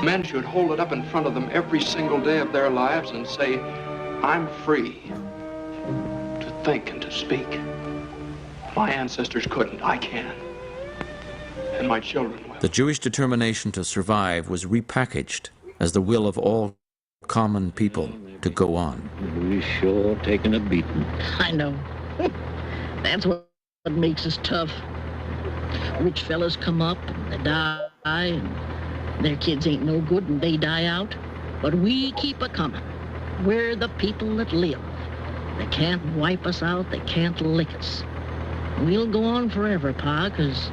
Men should hold it up in front of them every single day of their lives and say, I'm free to think and to speak. My ancestors couldn't, I can. And my children will. The Jewish determination to survive was repackaged as the will of all common people to go on. We sure taking a beating. I know. That's what makes us tough. Rich fellas come up and they die, and their kids ain't no good and they die out. But we keep a-coming. We're the people that live. They can't wipe us out, they can't lick us. We'll go on forever, Pa, 'cause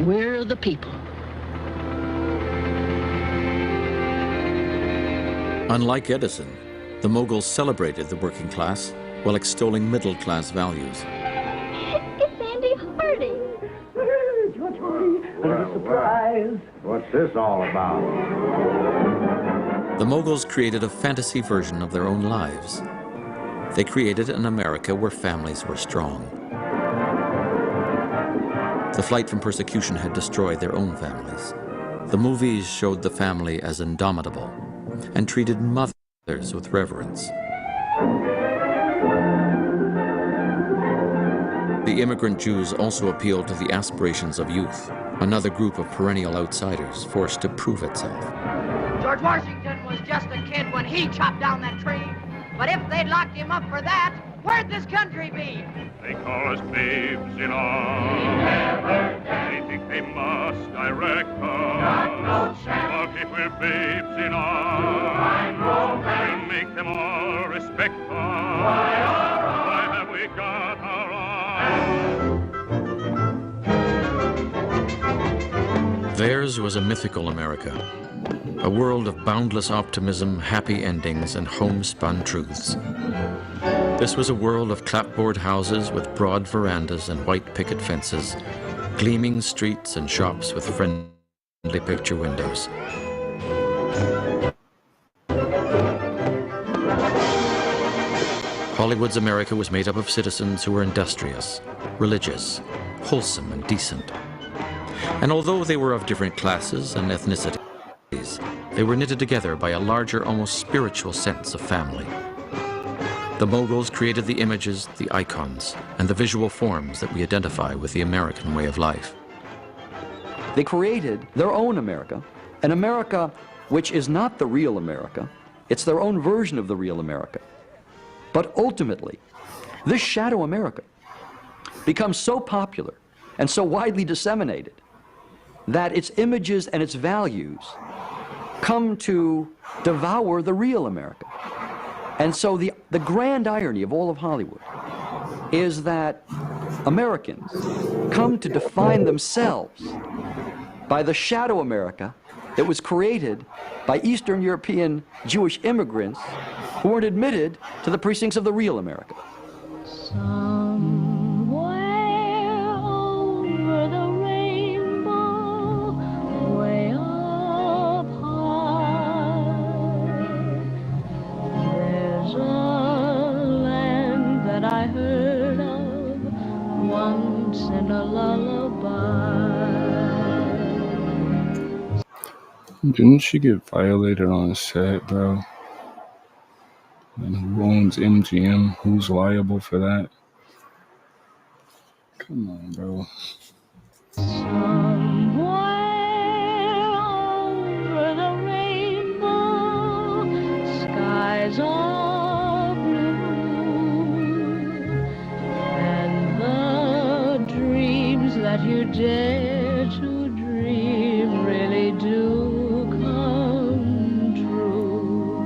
we're the people. Unlike Edison, the moguls celebrated the working class while extolling middle-class values. It's Andy Hardy. Surprise! What's this all about? The moguls created a fantasy version of their own lives. They created an America where families were strong. The flight from persecution had destroyed their own families. The movies showed the family as indomitable and treated mothers with reverence. The immigrant Jews also appealed to the aspirations of youth, another group of perennial outsiders forced to prove itself. George Washington was just a kid when he chopped down that tree. But if they'd locked him up for that, where'd this country be? They call us babes in arms. They think they must direct us. But if we're babes in arms, we'll make them all respect us. Why have we got our arms? Theirs was a mythical America, a world of boundless optimism, happy endings, and homespun truths. This was a world of clapboard houses with broad verandas and white picket fences, gleaming streets and shops with friendly picture windows. Hollywood's America was made up of citizens who were industrious, religious, wholesome, and decent. And although they were of different classes and ethnicities, they were knitted together by a larger, almost spiritual sense of family. The moguls created the images, the icons, and the visual forms that we identify with the American way of life. They created their own America, an America which is not the real America. It's their own version of the real America. But ultimately, this shadow America becomes so popular and so widely disseminated that its images and its values come to devour the real America. And so the grand irony of all of Hollywood is that Americans come to define themselves by the shadow America that was created by Eastern European Jewish immigrants who weren't admitted to the precincts of the real America. Somewhere over the rainbow, way up high, there's a land that I heard of once in a lullaby. Didn't she get violated on set, bro? And who owns MGM? Who's liable for that? Come on, bro. Somewhere over the rainbow, skies are blue, and the dreams that you dare to dream really do come true.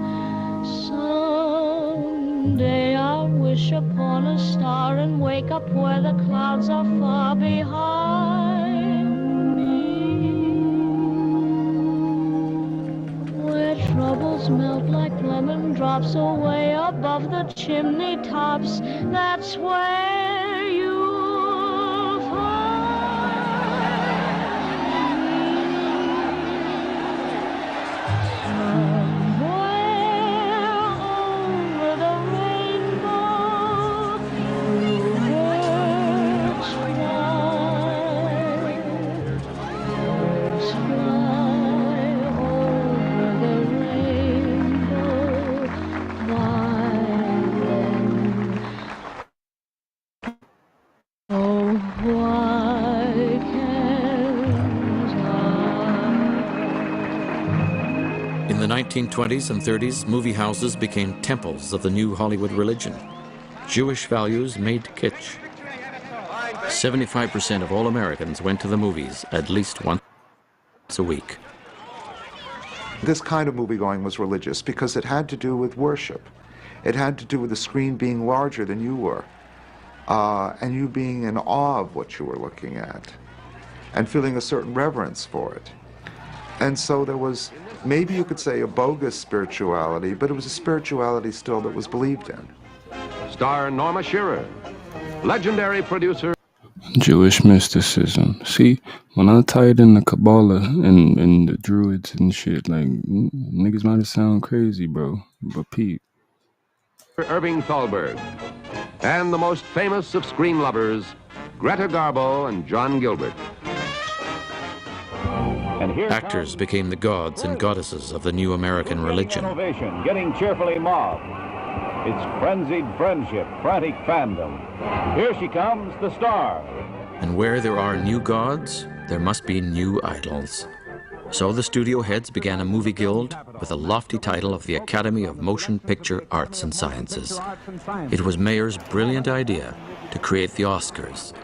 Someday I'll wish upon a star and wake up where the clouds are far behind me, where troubles melt like lemon drops away above the chimney tops. That's where you'll find me. Somewhere over the rainbow, birds fly over the rainbow. Why then, oh, why can't I? In the 1920s and 30s, movie houses became temples of the new Hollywood religion. Jewish values made kitsch. 75% of all Americans went to the movies at least once a week. This kind of movie-going was religious because it had to do with worship. It had to do with the screen being larger than you were, and you being in awe of what you were looking at, and feeling a certain reverence for it. And so there was, maybe you could say, a bogus spirituality, but it was a spirituality still that was believed in. Star Norma Shearer, legendary producer. Jewish mysticism. See, when I tied in the Kabbalah and the Druids and shit, like, niggas might have sound crazy, bro. But Pete. Irving Thalberg, and the most famous of screen lovers, Greta Garbo and John Gilbert. Actors became the gods and goddesses of the new American religion. Innovation getting cheerfully mobbed. It's frenzied friendship, frantic fandom. Here she comes, the star. And where there are new gods, there must be new idols. So the studio heads began a movie guild with a lofty title of the Academy of Motion Picture Arts and Sciences. It was Mayer's brilliant idea to create the Oscars,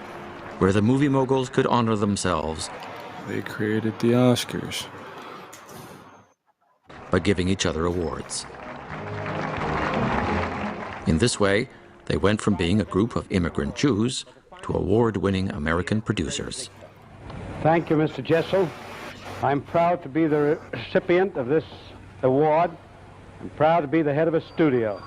where the movie moguls could honor themselves. They created the Oscars By giving each other awards. In this way, they went from being a group of immigrant Jews to award-winning American producers. Thank you, Mr. Jessel. I'm proud to be the recipient of this award. I'm proud to be the head of a studio.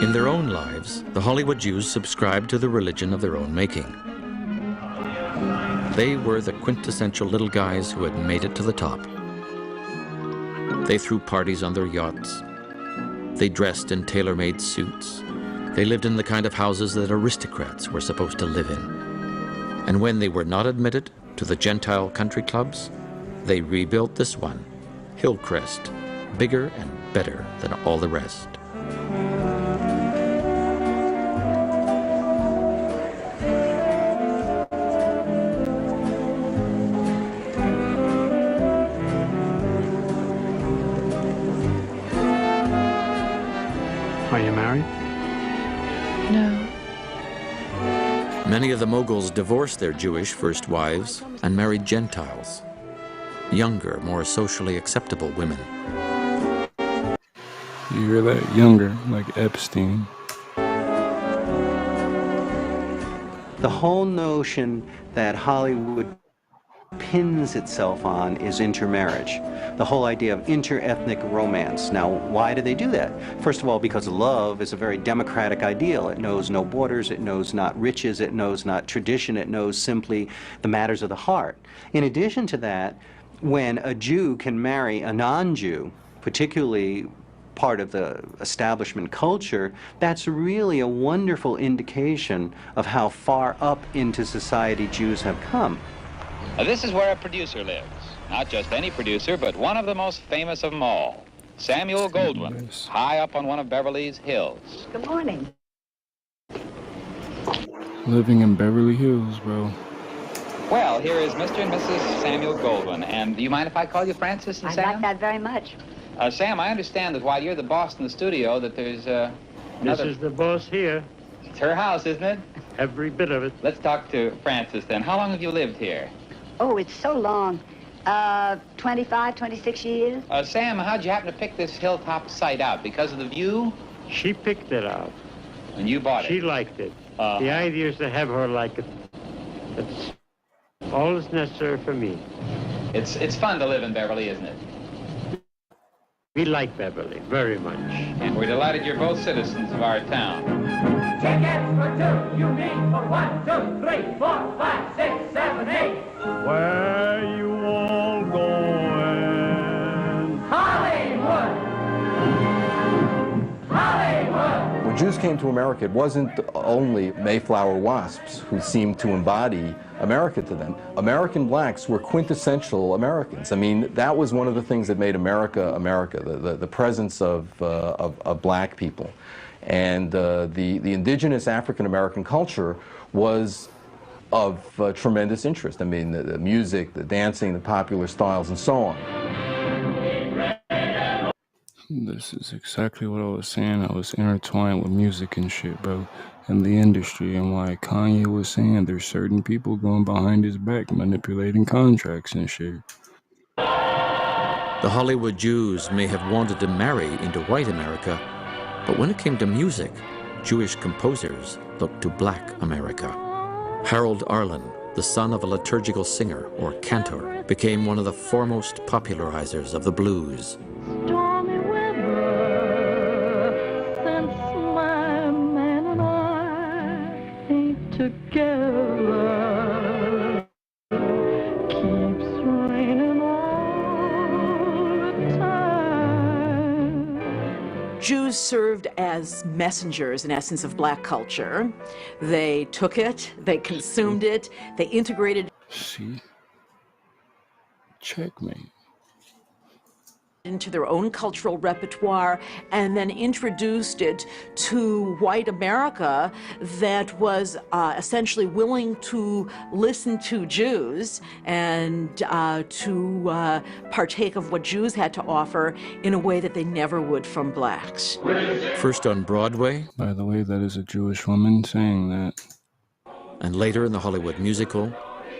In their own lives, the Hollywood Jews subscribed to the religion of their own making. They were the quintessential little guys who had made it to the top. They threw parties on their yachts. They dressed in tailor-made suits. They lived in the kind of houses that aristocrats were supposed to live in. And when they were not admitted to the Gentile country clubs, they rebuilt this one, Hillcrest, bigger and better than all the rest. Are you married? No. Many of the moguls divorced their Jewish first wives and married Gentiles, younger, more socially acceptable women. You hear that? Younger, like Epstein. The whole notion that Hollywood pins itself on is intermarriage, the whole idea of inter-ethnic romance. Now, why do they do that? First of all, because love is a very democratic ideal. It knows no borders, it knows not riches, it knows not tradition, it knows simply the matters of the heart. In addition to that, when a Jew can marry a non-Jew, particularly part of the establishment culture, that's really a wonderful indication of how far up into society Jews have come. This is where a producer lives. Not just any producer, but one of the most famous of them all. Samuel Goldwyn, high up on one of Beverly's hills. Good morning. Living in Beverly Hills, bro. Well, here is Mr. and Mrs. Samuel Goldwyn. And do you mind if I call you Francis and I'd Sam? like that very much. Sam, I understand that while you're the boss in the studio, that there's This is the boss here. It's her house, isn't it? Every bit of it. Let's talk to Francis then. How long have you lived here? Oh, it's so long. 25, 26 years. Sam, how'd you happen to pick this hilltop site out? Because of the view? She picked it out. And you bought it? She liked it. The idea is to have her like it. That's all that's necessary for me. It's fun to live in Beverly, isn't it? We like Beverly very much. And we're delighted you're both citizens of our town. Tickets for two, you mean for 1, 2, 3, 4, 5, 6, 7, 8. Where you all going? Hollywood! Hollywood! When Jews came to America, it wasn't only Mayflower wasps who seemed to embody America to them. American blacks were quintessential Americans. I mean, that was one of the things that made America America, the presence of black people. And the indigenous African-American culture was of tremendous interest. I mean, the music, the dancing, the popular styles, and so on. This is exactly what I was saying. I was intertwined with music and shit, bro, and the industry, and why Kanye was saying there's certain people going behind his back manipulating contracts and shit. The Hollywood Jews may have wanted to marry into white America, but when it came to music, Jewish composers looked to black America. Harold Arlen, the son of a liturgical singer or cantor, became one of the foremost popularizers of the blues. Stormy weather, since my man and I ain't together, keeps raining all the time. Jews served as messengers, in essence, of black culture. They took it, they consumed it, they integrated. See? Checkmate. Into their own cultural repertoire, and then introduced it to white America that was essentially willing to listen to Jews and to partake of what Jews had to offer in a way that they never would from blacks. First on Broadway. By the way, that is a Jewish woman saying that. And later in the Hollywood musical,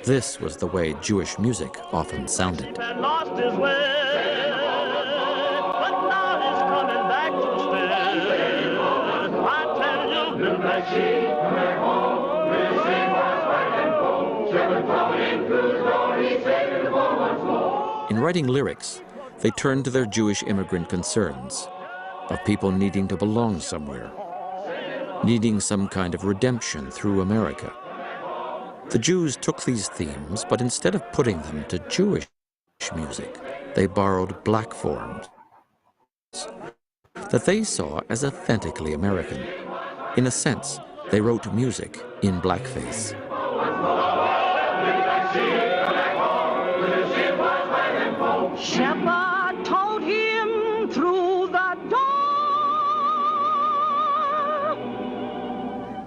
this was the way Jewish music often sounded. Lost his way. In writing lyrics, they turned to their Jewish immigrant concerns of people needing to belong somewhere, needing some kind of redemption through America. The Jews took these themes, but instead of putting them to Jewish music, they borrowed black forms that they saw as authentically American. In a sense, they wrote music in blackface. Shepherd told him through the door,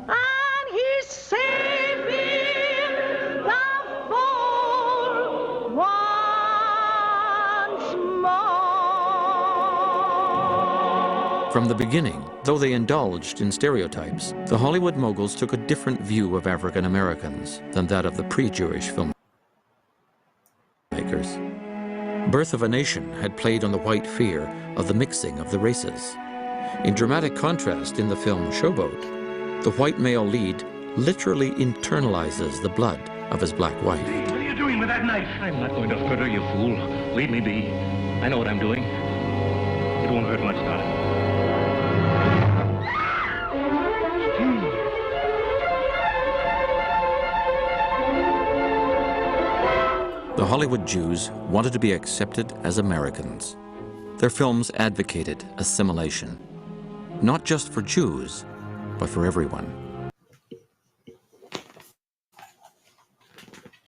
and he saved him the fool once more. From the beginning, though they indulged in stereotypes, the Hollywood moguls took a different view of African Americans than that of the pre-Jewish filmmakers. Birth of a Nation had played on the white fear of the mixing of the races. In dramatic contrast, in the film Showboat, the white male lead literally internalizes the blood of his black wife. What are you doing, with that knife? I'm not going to hurt her, you fool. Leave me be. I know what I'm doing. It won't hurt much, darling. The Hollywood Jews wanted to be accepted as Americans. Their films advocated assimilation, not just for Jews, but for everyone.